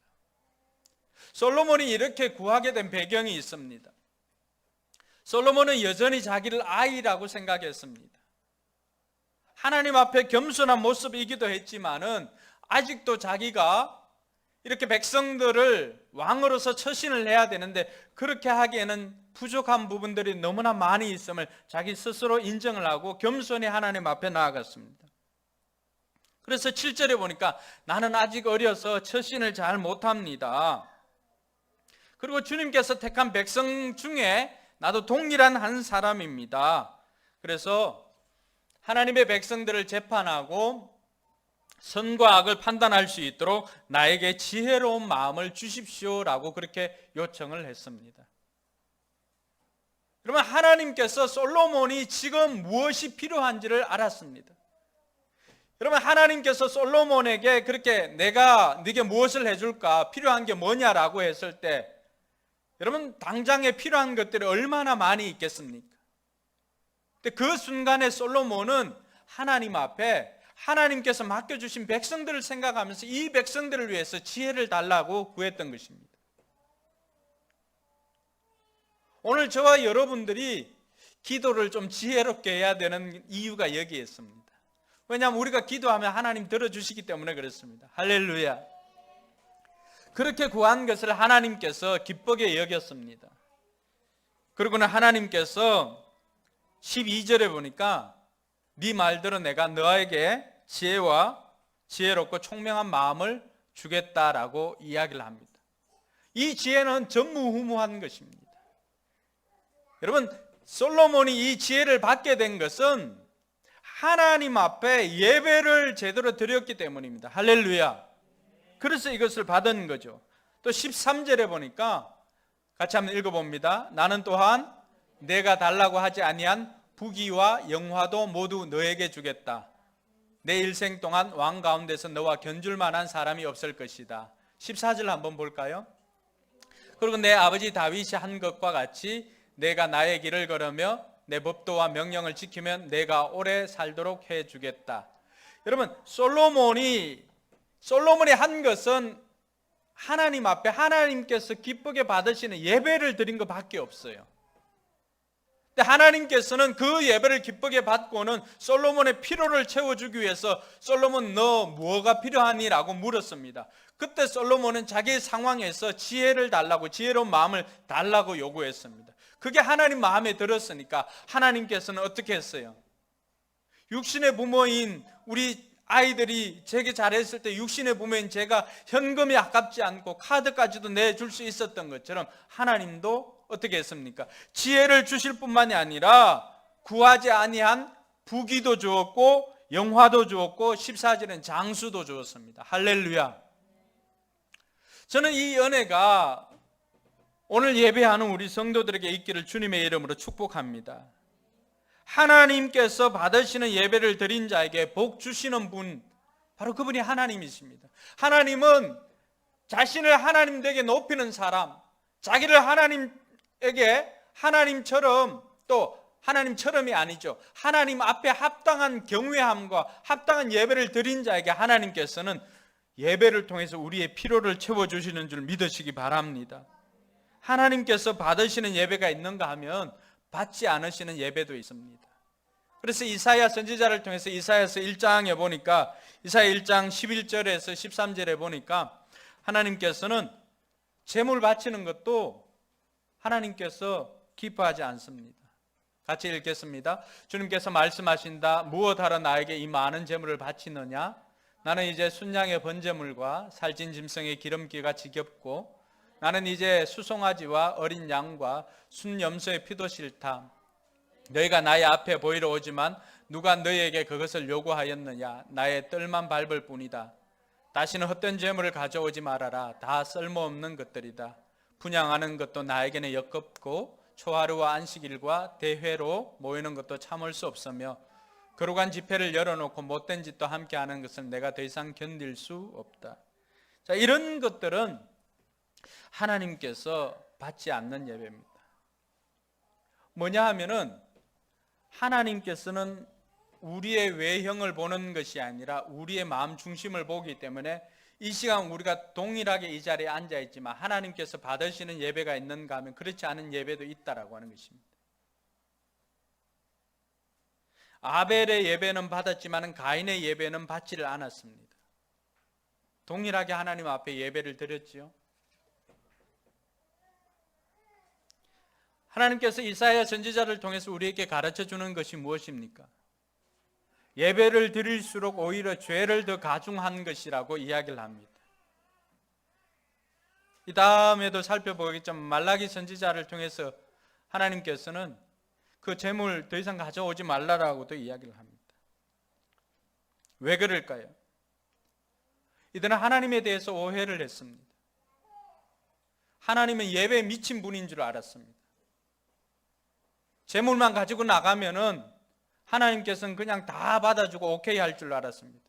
솔로몬이 이렇게 구하게 된 배경이 있습니다. 솔로몬은 여전히 자기를 아이라고 생각했습니다. 하나님 앞에 겸손한 모습이기도 했지만은 아직도 자기가 이렇게 백성들을 왕으로서 처신을 해야 되는데 그렇게 하기에는 부족한 부분들이 너무나 많이 있음을 자기 스스로 인정을 하고 겸손히 하나님 앞에 나아갔습니다. 그래서 7절에 보니까 나는 아직 어려서 처신을 잘 못합니다. 그리고 주님께서 택한 백성 중에 나도 동일한 한 사람입니다. 그래서 하나님의 백성들을 재판하고 선과 악을 판단할 수 있도록 나에게 지혜로운 마음을 주십시오라고 그렇게 요청을 했습니다. 그러면 하나님께서 솔로몬이 지금 무엇이 필요한지를 알았습니다. 여러분, 하나님께서 솔로몬에게 그렇게 내가 네게 무엇을 해줄까, 필요한 게 뭐냐라고 했을 때 여러분, 당장에 필요한 것들이 얼마나 많이 있겠습니까? 근데 그 순간에 솔로몬은 하나님 앞에 하나님께서 맡겨주신 백성들을 생각하면서 이 백성들을 위해서 지혜를 달라고 구했던 것입니다. 오늘 저와 여러분들이 기도를 좀 지혜롭게 해야 되는 이유가 여기에 있습니다. 왜냐하면 우리가 기도하면 하나님 들어주시기 때문에 그렇습니다. 할렐루야. 그렇게 구한 것을 하나님께서 기쁘게 여겼습니다. 그리고는 하나님께서 12절에 보니까 네 말대로 내가 너에게 지혜와 지혜롭고 총명한 마음을 주겠다라고 이야기를 합니다. 이 지혜는 전무후무한 것입니다. 여러분, 솔로몬이 이 지혜를 받게 된 것은 하나님 앞에 예배를 제대로 드렸기 때문입니다. 할렐루야. 그래서 이것을 받은 거죠. 또 13절에 보니까 같이 한번 읽어봅니다. 나는 또한 내가 달라고 하지 아니한 부귀와 영화도 모두 너에게 주겠다. 내 일생 동안 왕 가운데서 너와 견줄 만한 사람이 없을 것이다. 14절 한번 볼까요? 그리고 내 아버지 다윗이 한 것과 같이 내가 나의 길을 걸으며 내 법도와 명령을 지키면 내가 오래 살도록 해주겠다. 여러분, 솔로몬이 한 것은 하나님 앞에 하나님께서 기쁘게 받으시는 예배를 드린 것밖에 없어요. 근데 하나님께서는 그 예배를 기쁘게 받고는 솔로몬의 필요를 채워주기 위해서 솔로몬 너 뭐가 필요하니? 라고 물었습니다. 그때 솔로몬은 자기의 상황에서 지혜를 달라고, 지혜로운 마음을 달라고 요구했습니다. 그게 하나님 마음에 들었으니까 하나님께서는 어떻게 했어요? 육신의 부모인 우리 아이들이 제게 잘했을 때 육신의 부모인 제가 현금이 아깝지 않고 카드까지도 내줄 수 있었던 것처럼 하나님도 어떻게 했습니까? 지혜를 주실 뿐만이 아니라 구하지 아니한 부귀도 주었고 영화도 주었고 14절엔 장수도 주었습니다. 할렐루야. 저는 이 은혜가 오늘 예배하는 우리 성도들에게 있기를 주님의 이름으로 축복합니다. 하나님께서 받으시는 예배를 드린 자에게 복 주시는 분, 바로 그분이 하나님이십니다. 하나님은 자신을 하나님 되게 높이는 사람, 자기를 하나님에게 하나님처럼, 또 하나님처럼이 아니죠, 하나님 앞에 합당한 경외함과 합당한 예배를 드린 자에게 하나님께서는 예배를 통해서 우리의 필요를 채워주시는 줄 믿으시기 바랍니다. 하나님께서 받으시는 예배가 있는가 하면 받지 않으시는 예배도 있습니다. 그래서 이사야 선지자를 통해서 이사야서 1장에 보니까, 이사야 1장 11절에서 13절에 보니까 하나님께서는 제물 바치는 것도 하나님께서 기뻐하지 않습니다. 같이 읽겠습니다. 주님께서 말씀하신다. 무엇하러 나에게 이 많은 제물을 바치느냐? 나는 이제 순양의 번제물과 살찐 짐승의 기름기가 지겹고 나는 이제 수송아지와 어린 양과 순염소의 피도 싫다. 너희가 나의 앞에 보이러 오지만 누가 너희에게 그것을 요구하였느냐? 나의 뜰만 밟을 뿐이다. 다시는 헛된 재물을 가져오지 말아라. 다 쓸모없는 것들이다. 분양하는 것도 나에게는 역겹고 초하루와 안식일과 대회로 모이는 것도 참을 수 없으며 거룩한 집회를 열어놓고 못된 짓도 함께 하는 것을 내가 더 이상 견딜 수 없다. 자, 이런 것들은 하나님께서 받지 않는 예배입니다. 뭐냐 하면은 하나님께서는 우리의 외형을 보는 것이 아니라 우리의 마음 중심을 보기 때문에 이 시간 우리가 동일하게 이 자리에 앉아 있지만 하나님께서 받으시는 예배가 있는가 하면 그렇지 않은 예배도 있다라고 하는 것입니다. 아벨의 예배는 받았지만 가인의 예배는 받지를 않았습니다. 동일하게 하나님 앞에 예배를 드렸지요. 하나님께서 이사야 선지자를 통해서 우리에게 가르쳐 주는 것이 무엇입니까? 예배를 드릴수록 오히려 죄를 더 가중한 것이라고 이야기를 합니다. 이 다음에도 살펴보겠지만 말라기 선지자를 통해서 하나님께서는 그 재물 더 이상 가져오지 말라라고도 이야기를 합니다. 왜 그럴까요? 이들은 하나님에 대해서 오해를 했습니다. 하나님은 예배에 미친 분인 줄 알았습니다. 재물만 가지고 나가면은 하나님께서는 그냥 다 받아주고 오케이 할 줄 알았습니다.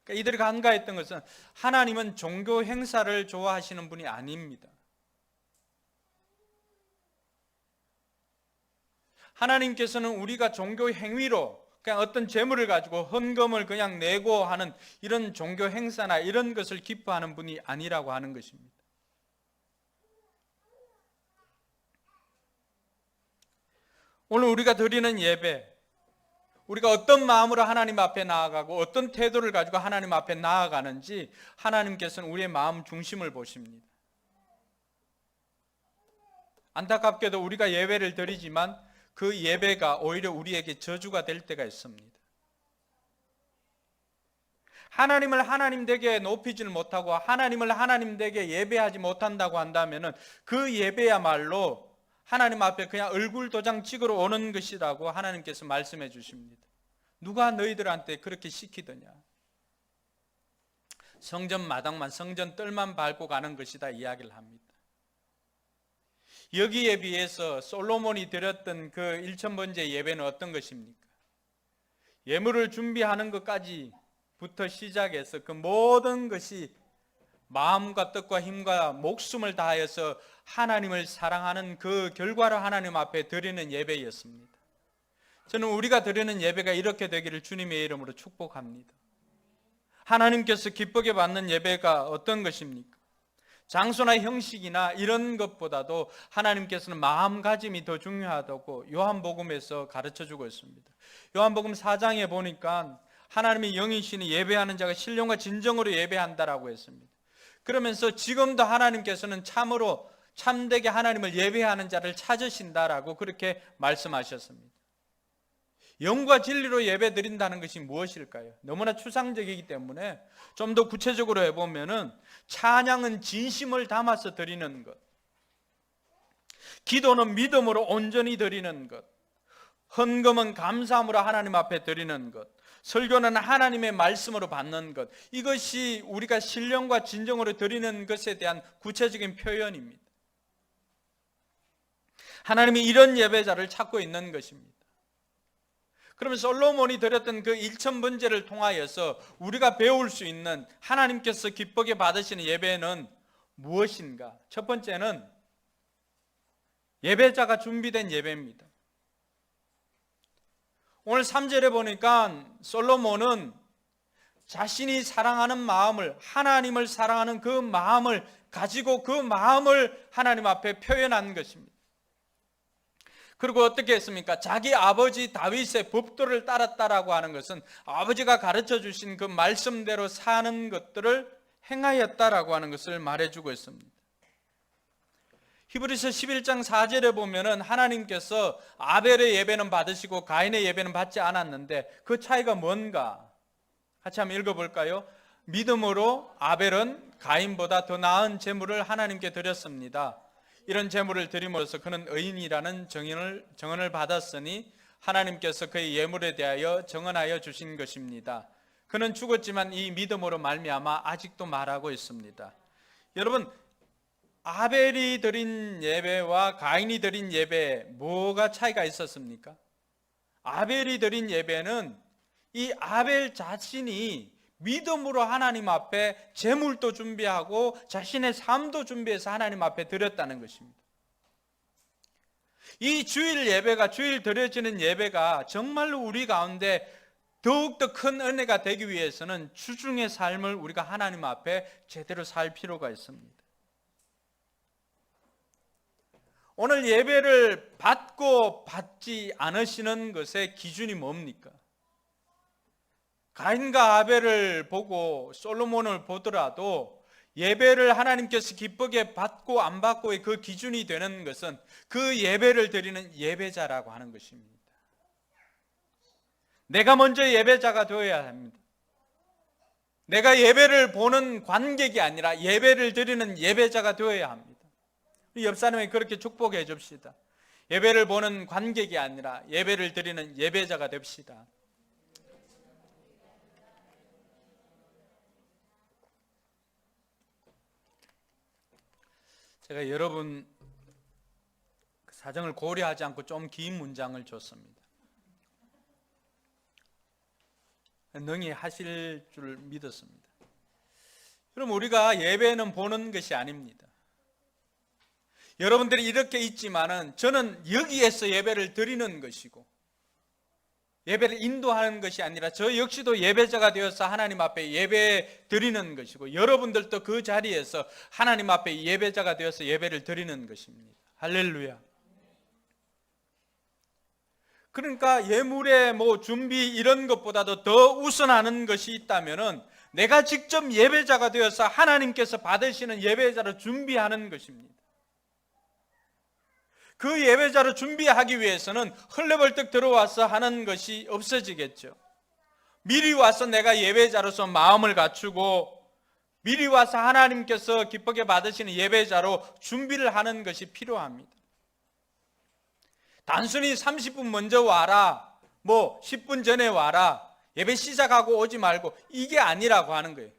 그러니까 이들이 간과했던 것은 하나님은 종교 행사를 좋아하시는 분이 아닙니다. 하나님께서는 우리가 종교 행위로 그냥 어떤 재물을 가지고 헌금을 그냥 내고 하는 이런 종교 행사나 이런 것을 기뻐하는 분이 아니라고 하는 것입니다. 오늘 우리가 드리는 예배, 우리가 어떤 마음으로 하나님 앞에 나아가고 어떤 태도를 가지고 하나님 앞에 나아가는지 하나님께서는 우리의 마음 중심을 보십니다. 안타깝게도 우리가 예배를 드리지만 그 예배가 오히려 우리에게 저주가 될 때가 있습니다. 하나님을 하나님 되게 높이지를 못하고 하나님을 하나님 되게 예배하지 못한다고 한다면 그 예배야말로 하나님 앞에 그냥 얼굴 도장 찍으러 오는 것이라고 하나님께서 말씀해 주십니다. 누가 너희들한테 그렇게 시키더냐? 성전 마당만, 성전 뜰만 밟고 가는 것이다 이야기를 합니다. 여기에 비해서 솔로몬이 드렸던 그 1000번째 예배는 어떤 것입니까? 예물을 준비하는 것까지부터 시작해서 그 모든 것이 마음과 뜻과 힘과 목숨을 다하여서 하나님을 사랑하는 그 결과로 하나님 앞에 드리는 예배였습니다. 저는 우리가 드리는 예배가 이렇게 되기를 주님의 이름으로 축복합니다. 하나님께서 기쁘게 받는 예배가 어떤 것입니까? 장소나 형식이나 이런 것보다도 하나님께서는 마음가짐이 더 중요하다고 요한복음에서 가르쳐주고 있습니다. 요한복음 4장에 보니까 하나님의 영이시니 예배하는 자가 신령과 진정으로 예배한다라고 했습니다. 그러면서 지금도 하나님께서는 참으로 참되게 하나님을 예배하는 자를 찾으신다라고 그렇게 말씀하셨습니다. 영과 진리로 예배 드린다는 것이 무엇일까요? 너무나 추상적이기 때문에 좀 더 구체적으로 해보면은 찬양은 진심을 담아서 드리는 것, 기도는 믿음으로 온전히 드리는 것, 헌금은 감사함으로 하나님 앞에 드리는 것, 설교는 하나님의 말씀으로 받는 것, 이것이 우리가 신령과 진정으로 드리는 것에 대한 구체적인 표현입니다. 하나님이 이런 예배자를 찾고 있는 것입니다. 그러면 솔로몬이 드렸던 그 1000번제를 통하여서 우리가 배울 수 있는 하나님께서 기쁘게 받으시는 예배는 무엇인가? 첫 번째는 예배자가 준비된 예배입니다. 오늘 3절에 보니까 솔로몬은 자신이 사랑하는 마음을, 하나님을 사랑하는 그 마음을 가지고 그 마음을 하나님 앞에 표현한 것입니다. 그리고 어떻게 했습니까? 자기 아버지 다윗의 법도를 따랐다라고 하는 것은 아버지가 가르쳐 주신 그 말씀대로 사는 것들을 행하였다라고 하는 것을 말해주고 있습니다. 히브리서 11장 4절에 보면은 하나님께서 아벨의 예배는 받으시고 가인의 예배는 받지 않았는데 그 차이가 뭔가? 같이 한번 읽어볼까요? 믿음으로 아벨은 가인보다 더 나은 제물을 하나님께 드렸습니다. 이런 제물을 드림으로써 그는 의인이라는 정언을 받았으니 하나님께서 그의 예물에 대하여 정언하여 주신 것입니다. 그는 죽었지만 이 믿음으로 말미암아 아직도 말하고 있습니다. 여러분, 아벨이 드린 예배와 가인이 드린 예배 뭐가 차이가 있었습니까? 아벨이 드린 예배는 이 아벨 자신이 믿음으로 하나님 앞에 제물도 준비하고 자신의 삶도 준비해서 하나님 앞에 드렸다는 것입니다. 이 주일 예배가, 주일 드려지는 예배가 정말로 우리 가운데 더욱더 큰 은혜가 되기 위해서는 주중의 삶을 우리가 하나님 앞에 제대로 살 필요가 있습니다. 오늘 예배를 받고 받지 않으시는 것의 기준이 뭡니까? 가인과 아벨을 보고 솔로몬을 보더라도 예배를 하나님께서 기쁘게 받고 안 받고의 그 기준이 되는 것은 그 예배를 드리는 예배자라고 하는 것입니다. 내가 먼저 예배자가 되어야 합니다. 내가 예배를 보는 관객이 아니라 예배를 드리는 예배자가 되어야 합니다. 옆 사람에게 그렇게 축복해 줍시다. 예배를 보는 관객이 아니라 예배를 드리는 예배자가 됩시다. 제가 여러분 사정을 고려하지 않고 좀 긴 문장을 줬습니다. 능히 하실 줄 믿었습니다. 그럼 우리가 예배는 보는 것이 아닙니다. 여러분들이 이렇게 있지만은 저는 여기에서 예배를 드리는 것이고 예배를 인도하는 것이 아니라 저 역시도 예배자가 되어서 하나님 앞에 예배 드리는 것이고 여러분들도 그 자리에서 하나님 앞에 예배자가 되어서 예배를 드리는 것입니다. 할렐루야. 그러니까 예물의 준비 이런 것보다도 더 우선하는 것이 있다면은 내가 직접 예배자가 되어서 하나님께서 받으시는 예배자로 준비하는 것입니다. 그 예배자로 준비하기 위해서는 헐레벌떡 들어와서 하는 것이 없어지겠죠. 미리 와서 내가 예배자로서 마음을 갖추고 미리 와서 하나님께서 기쁘게 받으시는 예배자로 준비를 하는 것이 필요합니다. 단순히 30분 먼저 와라, 10분 전에 와라, 예배 시작하고 오지 말고 이게 아니라고 하는 거예요.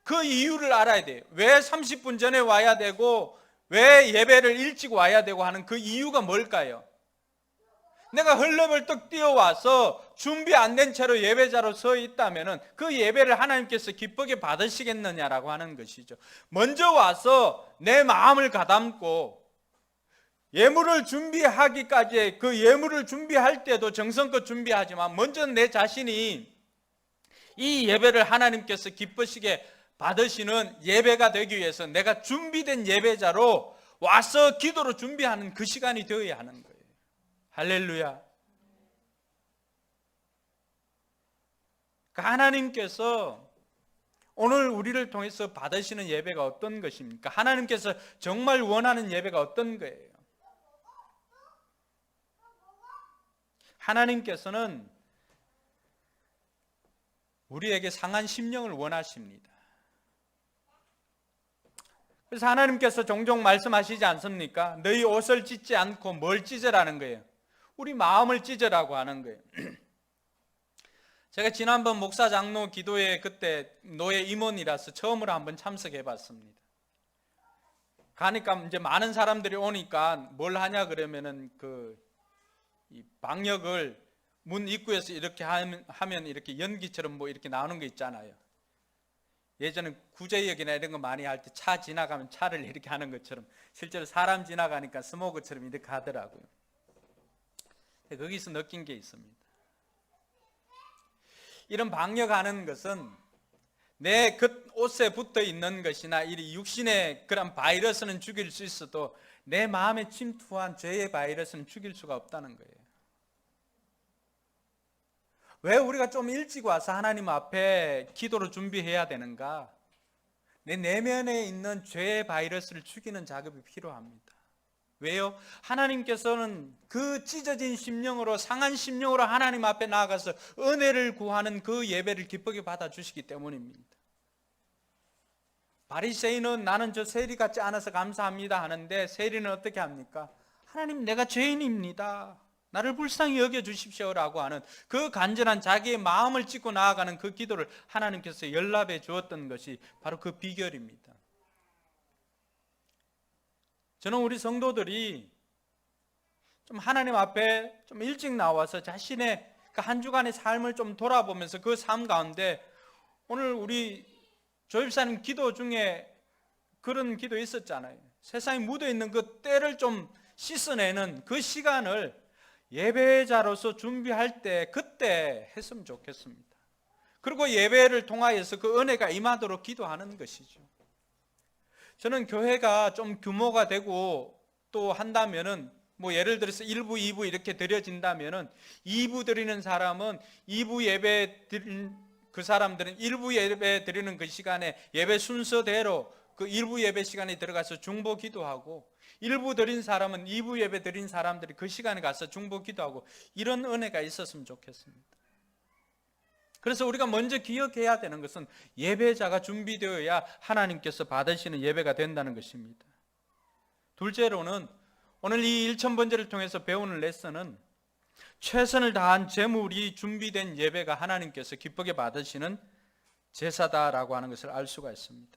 그 이유를 알아야 돼요. 왜 30분 전에 와야 되고 왜 예배를 일찍 와야 되고 하는 그 이유가 뭘까요? 내가 헐레벌떡 뛰어와서 준비 안 된 채로 예배자로 서 있다면 그 예배를 하나님께서 기쁘게 받으시겠느냐라고 하는 것이죠. 먼저 와서 내 마음을 가담고 예물을 준비하기까지 그 예물을 준비할 때도 정성껏 준비하지만 먼저 내 자신이 이 예배를 하나님께서 기쁘시게 받으시는 예배가 되기 위해서 내가 준비된 예배자로 와서 기도로 준비하는 그 시간이 되어야 하는 거예요. 할렐루야. 하나님께서 오늘 우리를 통해서 받으시는 예배가 어떤 것입니까? 하나님께서 정말 원하는 예배가 어떤 거예요? 하나님께서는 우리에게 상한 심령을 원하십니다. 그래서 하나님께서 종종 말씀하시지 않습니까? 너희 옷을 찢지 않고 뭘 찢으라는 거예요? 우리 마음을 찢으라고 하는 거예요. 제가 지난번 목사 장로 기도회 그때 노예 임원이라서 처음으로 한번 참석해 봤습니다. 가니까 이제 많은 사람들이 오니까 뭘 하냐 그러면은 이 방역을 문 입구에서 이렇게 하면 이렇게 연기처럼 이렇게 나오는 거 있잖아요. 예전에 구제역이나 이런 거 많이 할 때 차 지나가면 차를 이렇게 하는 것처럼 실제로 사람 지나가니까 스모그처럼 이렇게 하더라고요. 거기서 느낀 게 있습니다. 이런 방역하는 것은 내 그 옷에 붙어 있는 것이나 이 육신의 그런 바이러스는 죽일 수 있어도 내 마음에 침투한 죄의 바이러스는 죽일 수가 없다는 거예요. 왜 우리가 좀 일찍 와서 하나님 앞에 기도로 준비해야 되는가? 내 내면에 있는 죄의 바이러스를 죽이는 작업이 필요합니다. 왜요? 하나님께서는 그 찢어진 심령으로 상한 심령으로 하나님 앞에 나아가서 은혜를 구하는 그 예배를 기쁘게 받아주시기 때문입니다. 바리새인은 나는 저 세리 같지 않아서 감사합니다 하는데 세리는 어떻게 합니까? 하나님 내가 죄인입니다. 나를 불쌍히 여겨주십시오라고 하는 그 간절한 자기의 마음을 찢고 나아가는 그 기도를 하나님께서 연락해 주었던 것이 바로 그 비결입니다. 저는 우리 성도들이 좀 하나님 앞에 좀 일찍 나와서 자신의 그 한 주간의 삶을 좀 돌아보면서 그 삶 가운데 오늘 우리 조집사님 기도 중에 그런 기도 있었잖아요. 세상에 묻어있는 그 때를 좀 씻어내는 그 시간을 예배자로서 준비할 때 그때 했으면 좋겠습니다. 그리고 예배를 통하여서 그 은혜가 임하도록 기도하는 것이죠. 저는 교회가 좀 규모가 되고 또 한다면은 뭐 예를 들어서 1부, 2부 이렇게 드려진다면은 2부 드리는 사람은 2부 예배 드린 그 사람들은 1부 예배 드리는 그 시간에 예배 순서대로 그 1부 예배 시간에 들어가서 중보 기도하고 1부 드린 사람은 2부 예배 드린 사람들이 그 시간에 가서 중보 기도하고 이런 은혜가 있었으면 좋겠습니다. 그래서 우리가 먼저 기억해야 되는 것은 예배자가 준비되어야 하나님께서 받으시는 예배가 된다는 것입니다. 둘째로는 오늘 이 1000번제를 통해서 배우는 레슨은 최선을 다한 제물이 준비된 예배가 하나님께서 기쁘게 받으시는 제사다라고 하는 것을 알 수가 있습니다.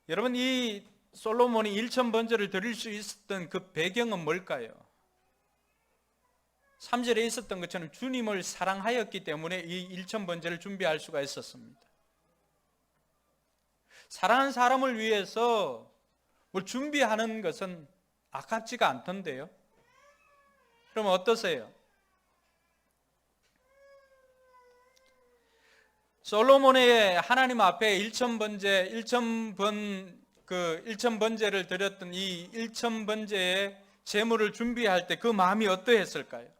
여러분, 이 솔로몬이 1000번제를 드릴 수 있었던 그 배경은 뭘까요? 3절에 있었던 것처럼 주님을 사랑하였기 때문에 이 1000번제를 준비할 수가 있었습니다. 사랑하는 사람을 위해서 뭘 준비하는 것은 아깝지가 않던데요. 그럼 어떠세요? 솔로몬의 하나님 앞에 1000번제를 드렸던 이 1000번제의 제물을 준비할 때 그 마음이 어떠했을까요?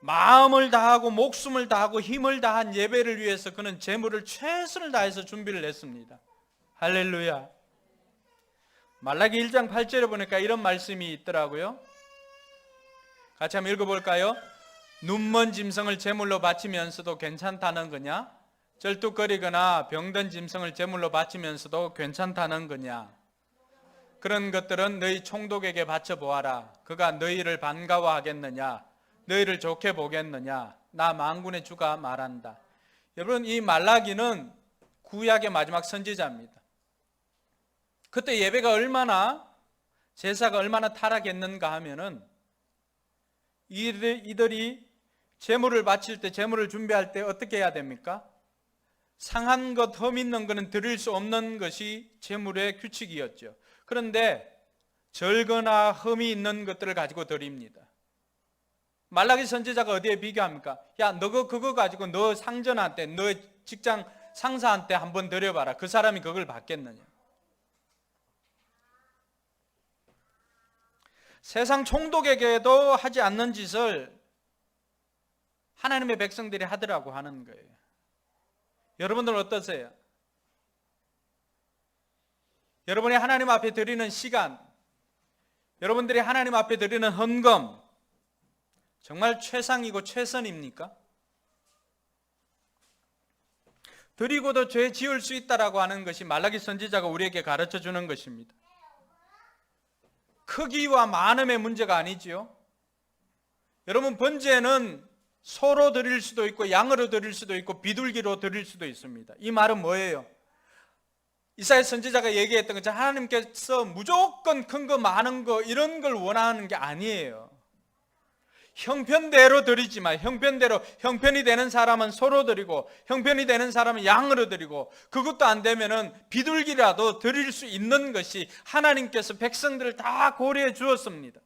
마음을 다하고 목숨을 다하고 힘을 다한 예배를 위해서 그는 제물을 최선을 다해서 준비를 했습니다. 할렐루야. 말라기 1장 8절에 보니까 이런 말씀이 있더라고요. 같이 한번 읽어볼까요? 눈먼 짐승을 제물로 바치면서도 괜찮다는 거냐? 절뚝거리거나 병든 짐승을 제물로 바치면서도 괜찮다는 거냐? 그런 것들은 너희 총독에게 바쳐보아라. 그가 너희를 반가워하겠느냐? 너희를 좋게 보겠느냐? 나 만군의 주가 말한다. 여러분, 이 말라기는 구약의 마지막 선지자입니다. 그때 예배가 제사가 얼마나 타락했는가 하면은 이들이 제물을 바칠 때, 제물을 준비할 때 어떻게 해야 됩니까? 상한 것, 흠 있는 것은 드릴 수 없는 것이 제물의 규칙이었죠. 그런데 절거나 흠이 있는 것들을 가지고 드립니다. 말라기 선지자가 어디에 비교합니까? 야, 너 그거 가지고 너 상전한테, 너 직장 상사한테 한번 드려봐라. 그 사람이 그걸 받겠느냐? 세상 총독에게도 하지 않는 짓을 하나님의 백성들이 하더라고 하는 거예요. 여러분들 어떠세요? 여러분이 하나님 앞에 드리는 시간, 여러분들이 하나님 앞에 드리는 헌금 정말 최상이고 최선입니까? 드리고도 죄 지을 수 있다라고 하는 것이 말라기 선지자가 우리에게 가르쳐 주는 것입니다. 크기와 많음의 문제가 아니지요. 여러분, 번제는 소로 드릴 수도 있고 양으로 드릴 수도 있고 비둘기로 드릴 수도 있습니다. 이 말은 뭐예요? 이사야 선지자가 얘기했던 것처럼 하나님께서 무조건 큰 거 많은 거 이런 걸 원하는 게 아니에요. 형편대로 드리지만 형편대로 형편이 되는 사람은 소로 드리고 형편이 되는 사람은 양으로 드리고 그것도 안 되면은 비둘기라도 드릴 수 있는 것이 하나님께서 백성들을 다 고려해 주었습니다.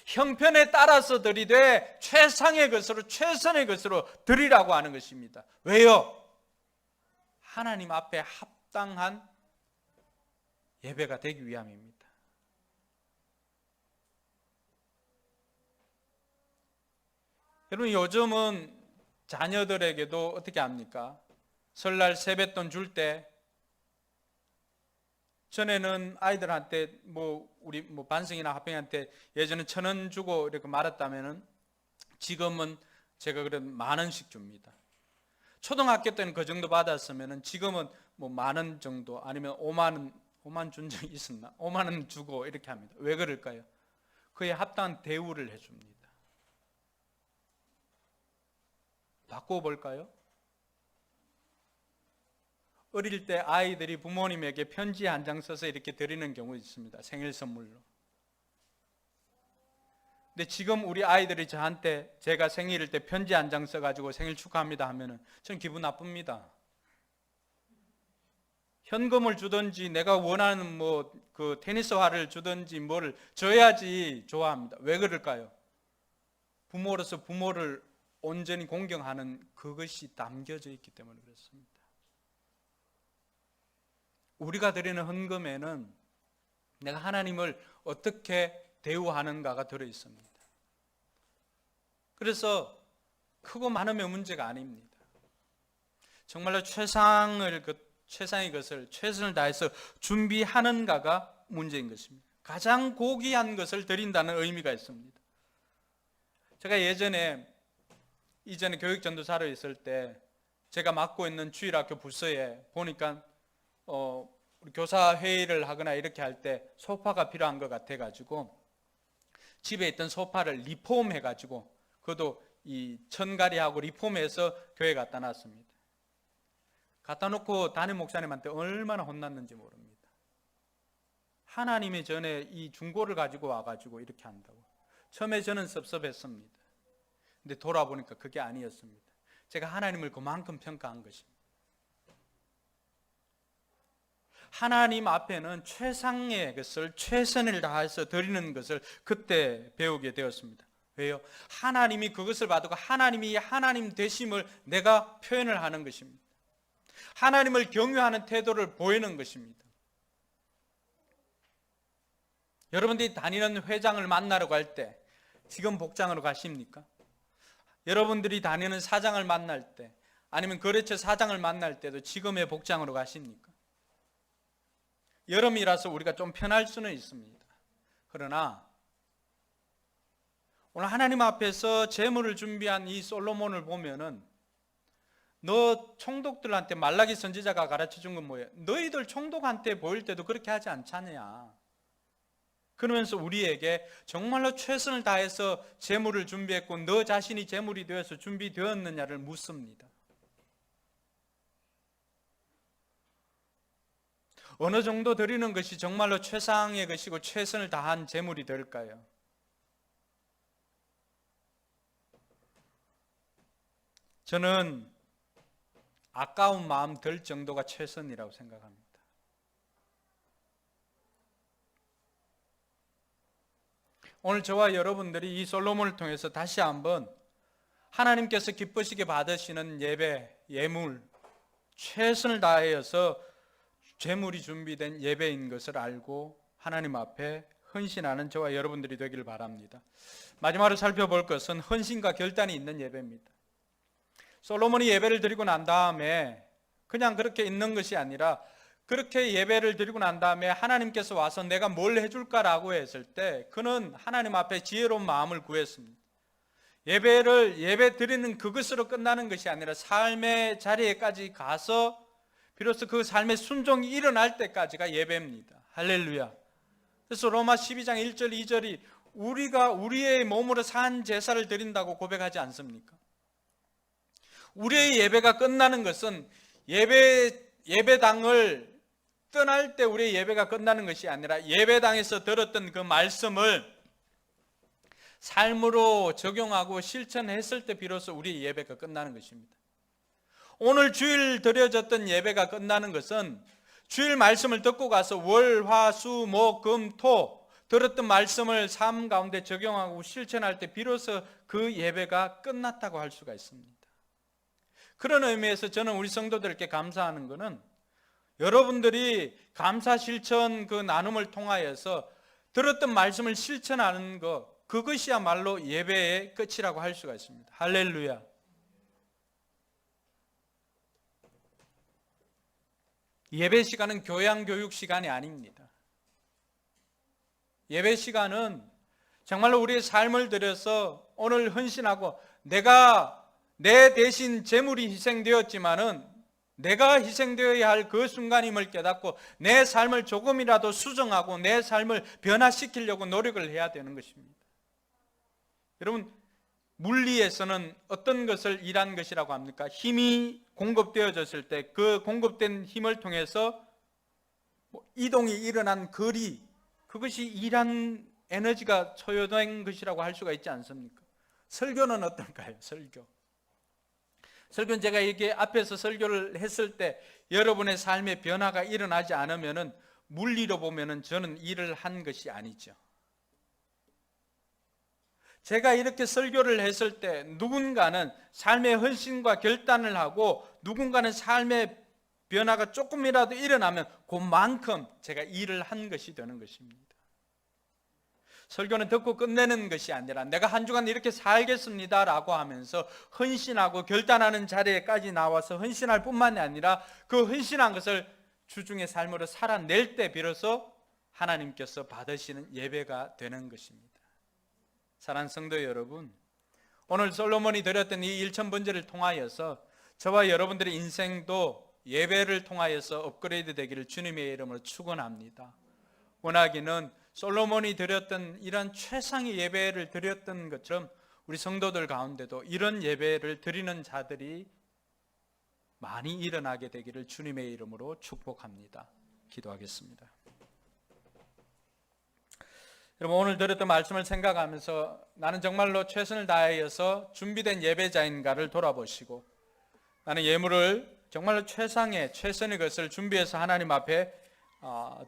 형편에 따라서 드리되 최상의 것으로 최선의 것으로 드리라고 하는 것입니다. 왜요? 하나님 앞에 합당한 예배가 되기 위함입니다. 여러분, 요즘은 자녀들에게도 어떻게 합니까? 설날 세뱃돈 줄 때 전에는 아이들한테 우리 반성이나 합병한테 예전에 1,000원 주고 이렇게 말았다면은 지금은 제가 그래도 10,000원씩 줍니다. 초등학교 때는 그 정도 받았으면은 지금은 10,000원 정도 아니면 5만 준 적이 있었나? 5만 원 주고 이렇게 합니다. 왜 그럴까요? 그에 합당한 대우를 해줍니다. 바꿔볼까요? 어릴 때 아이들이 부모님에게 편지 한 장 써서 이렇게 드리는 경우 있습니다. 생일 선물로. 근데 지금 우리 아이들이 저한테 제가 생일일 때 편지 한 장 써가지고 생일 축하합니다 하면은 전 기분 나쁩니다. 현금을 주든지 내가 원하는 그 테니스화를 주든지 뭐를 줘야지 좋아합니다. 왜 그럴까요? 부모로서 부모를 온전히 공경하는 그것이 담겨져 있기 때문에 그렇습니다. 우리가 드리는 헌금에는 내가 하나님을 어떻게 대우하는가가 들어 있습니다. 그래서 크고 많으면 문제가 아닙니다. 정말로 최상의 것을 최선을 다해서 준비하는가가 문제인 것입니다. 가장 고귀한 것을 드린다는 의미가 있습니다. 제가 이전에 교육전도사로 있을 때 제가 맡고 있는 주일학교 부서에 보니까 우리 교사 회의를 하거나 이렇게 할 때 소파가 필요한 것 같아가지고 집에 있던 소파를 리폼해가지고 그것도 이 천가리하고 리폼해서 교회 갖다 놨습니다. 갖다 놓고 담임 목사님한테 얼마나 혼났는지 모릅니다. 하나님이 전에 이 중고를 가지고 와가지고 이렇게 한다고. 처음에 저는 섭섭했습니다. 근데 돌아보니까 그게 아니었습니다. 제가 하나님을 그만큼 평가한 것입니다. 하나님 앞에는 최상의 것을 최선을 다해서 드리는 것을 그때 배우게 되었습니다. 왜요? 하나님이 그것을 받고 하나님이 하나님 되심을 내가 표현을 하는 것입니다. 하나님을 경외하는 태도를 보이는 것입니다. 여러분들이 다니는 회장을 만나러 갈 때 지금 복장으로 가십니까? 여러분들이 다니는 사장을 만날 때 아니면 거래처 사장을 만날 때도 지금의 복장으로 가십니까? 여름이라서 우리가 좀 편할 수는 있습니다. 그러나 오늘 하나님 앞에서 제물을 준비한 이 솔로몬을 보면은 너 총독들한테 말라기 선지자가 가르쳐준 건 뭐예요? 너희들 총독한테 보일 때도 그렇게 하지 않잖냐. 그러면서 우리에게 정말로 최선을 다해서 제물을 준비했고 너 자신이 제물이 되어서 준비되었느냐를 묻습니다. 어느 정도 드리는 것이 정말로 최상의 것이고 최선을 다한 제물이 될까요? 저는 아까운 마음 들 정도가 최선이라고 생각합니다. 오늘 저와 여러분들이 이 솔로몬을 통해서 다시 한번 하나님께서 기쁘시게 받으시는 예배, 예물, 최선을 다하여서 제물이 준비된 예배인 것을 알고 하나님 앞에 헌신하는 저와 여러분들이 되기를 바랍니다. 마지막으로 살펴볼 것은 헌신과 결단이 있는 예배입니다. 솔로몬이 예배를 드리고 난 다음에 그냥 그렇게 있는 것이 아니라 그렇게 예배를 드리고 난 다음에 하나님께서 와서 내가 뭘 해줄까라고 했을 때 그는 하나님 앞에 지혜로운 마음을 구했습니다. 예배 드리는 그것으로 끝나는 것이 아니라 삶의 자리에까지 가서 비로소 그 삶의 순종이 일어날 때까지가 예배입니다. 할렐루야. 그래서 로마 12장 1절 2절이 우리가 우리의 몸으로 산 제사를 드린다고 고백하지 않습니까? 우리의 예배가 끝나는 것은 예배당을 떠날 때 우리의 예배가 끝나는 것이 아니라 예배당에서 들었던 그 말씀을 삶으로 적용하고 실천했을 때 비로소 우리의 예배가 끝나는 것입니다. 오늘 주일 드려졌던 예배가 끝나는 것은 주일 말씀을 듣고 가서 월, 화, 수, 목, 금, 토 들었던 말씀을 삶 가운데 적용하고 실천할 때 비로소 그 예배가 끝났다고 할 수가 있습니다. 그런 의미에서 저는 우리 성도들께 감사하는 것은 여러분들이 감사 실천 그 나눔을 통하여서 들었던 말씀을 실천하는 것, 그것이야말로 예배의 끝이라고 할 수가 있습니다. 할렐루야. 예배 시간은 교양 교육 시간이 아닙니다. 예배 시간은 정말로 우리의 삶을 들여서 오늘 헌신하고 내가 내 대신 제물이 희생되었지만은 내가 희생되어야 할 그 순간임을 깨닫고 내 삶을 조금이라도 수정하고 내 삶을 변화시키려고 노력을 해야 되는 것입니다. 여러분, 물리에서는 어떤 것을 일한 것이라고 합니까? 힘이 공급되어졌을 때 그 공급된 힘을 통해서 이동이 일어난 거리, 그것이 일한 에너지가 소요된 것이라고 할 수가 있지 않습니까? 설교는 어떨까요? 설교는 제가 이렇게 앞에서 설교를 했을 때 여러분의 삶의 변화가 일어나지 않으면은 물리로 보면은 저는 일을 한 것이 아니죠. 제가 이렇게 설교를 했을 때 누군가는 삶의 헌신과 결단을 하고 누군가는 삶의 변화가 조금이라도 일어나면 그만큼 제가 일을 한 것이 되는 것입니다. 설교는 듣고 끝내는 것이 아니라 내가 한 주간 이렇게 살겠습니다라고 하면서 헌신하고 결단하는 자리에까지 나와서 헌신할 뿐만이 아니라 그 헌신한 것을 주중의 삶으로 살아낼 때 비로소 하나님께서 받으시는 예배가 되는 것입니다. 사랑하는 성도 여러분, 오늘 솔로몬이 드렸던 이 일천번제를 통하여서 저와 여러분들의 인생도 예배를 통하여서 업그레이드 되기를 주님의 이름으로 축원합니다. 원하기는 솔로몬이 드렸던 이런 최상의 예배를 드렸던 것처럼 우리 성도들 가운데도 이런 예배를 드리는 자들이 많이 일어나게 되기를 주님의 이름으로 축복합니다. 기도하겠습니다. 여러분, 오늘 드렸던 말씀을 생각하면서 나는 정말로 최선을 다하여서 준비된 예배자인가를 돌아보시고 나는 예물을 정말로 최선의 것을 준비해서 하나님 앞에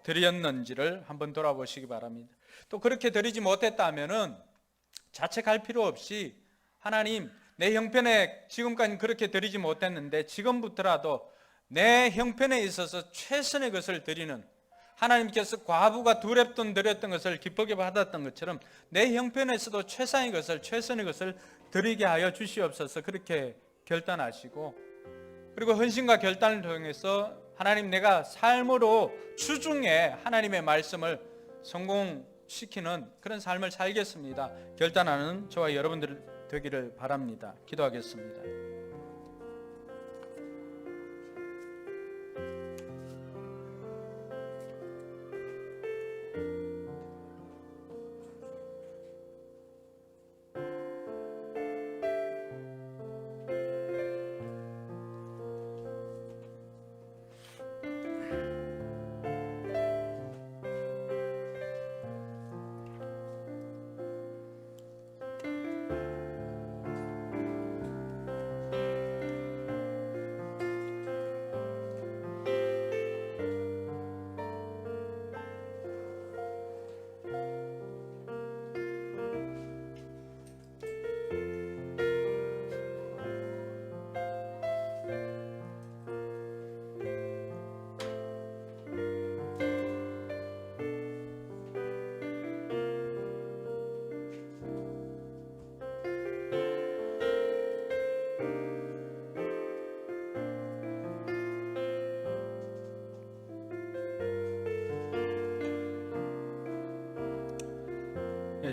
드렸는지를 한번 돌아보시기 바랍니다. 또 그렇게 드리지 못했다면은 자책할 필요 없이 하나님, 내 형편에 지금까지 그렇게 드리지 못했는데 지금부터라도 내 형편에 있어서 최선의 것을 드리는, 하나님께서 과부가 두 렙돈 드렸던 것을 기쁘게 받았던 것처럼 내 형편에서도 최선의 것을 드리게 하여 주시옵소서. 그렇게 결단하시고, 그리고 헌신과 결단을 통해서 하나님, 내가 삶으로 주중에 하나님의 말씀을 성공시키는 그런 삶을 살겠습니다. 결단하는 저와 여러분들 되기를 바랍니다. 기도하겠습니다.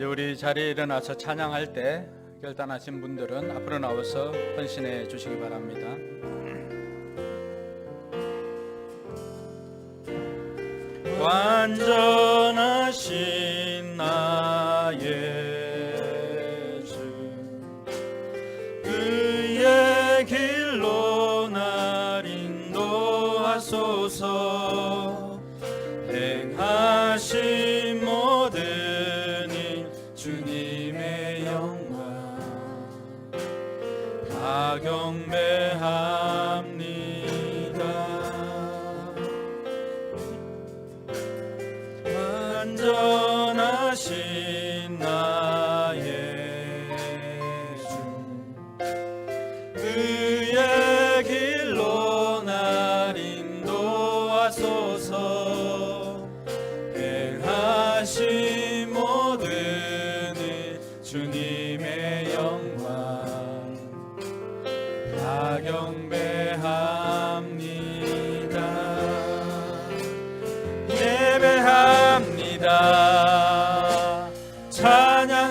우리 자리에 일어나서 찬양할 때 결단하신 분들은 앞으로 나와서 헌신해 주시기 바랍니다. 완전하신 나의 주, 그의 길로 날 인도하소서. 행하신 모든 주님의 영광 다 경배합니다. 완전하신 나의 주, 그의 길로 날 인도하소서. 행하신 모든 주님의 영광 다 경배합니다. 예배합니다. 찬양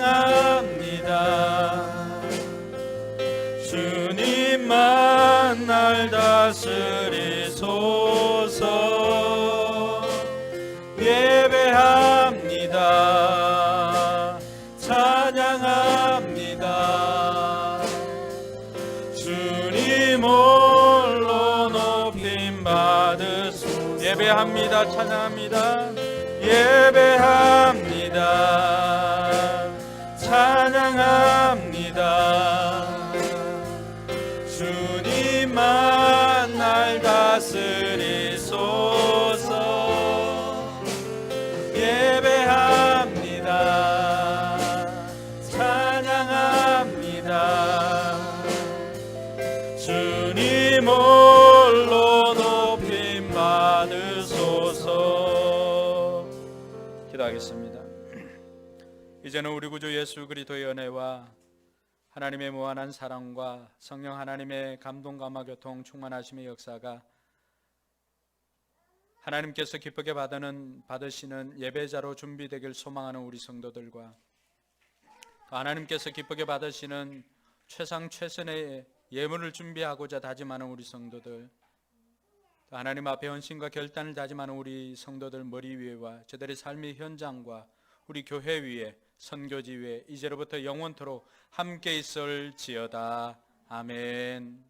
찬양합니다. 찬양합니다. 예배합니다. 찬양합니다. 주님만 날 다스리소서. 예배합니다. 찬양합니다. 주님 홀로 높임 받으소서. 기도하겠습니다. 이제는 우리 구주 예수 그리스도의 은혜와 하나님의 무한한 사랑과 성령 하나님의 감동 감화 교통 충만하심의 역사가 하나님께서 기쁘게 받으시는 예배자로 준비되길 소망하는 우리 성도들과 하나님께서 기쁘게 받으시는 최상 최선의 예물을 준비하고자 다짐하는 우리 성도들, 하나님 앞에 헌신과 결단을 다짐하는 우리 성도들 머리 위에와 저들의 삶의 현장과 우리 교회 위에 선교지 위에 이제로부터 영원토록 함께 있을지어다. 아멘.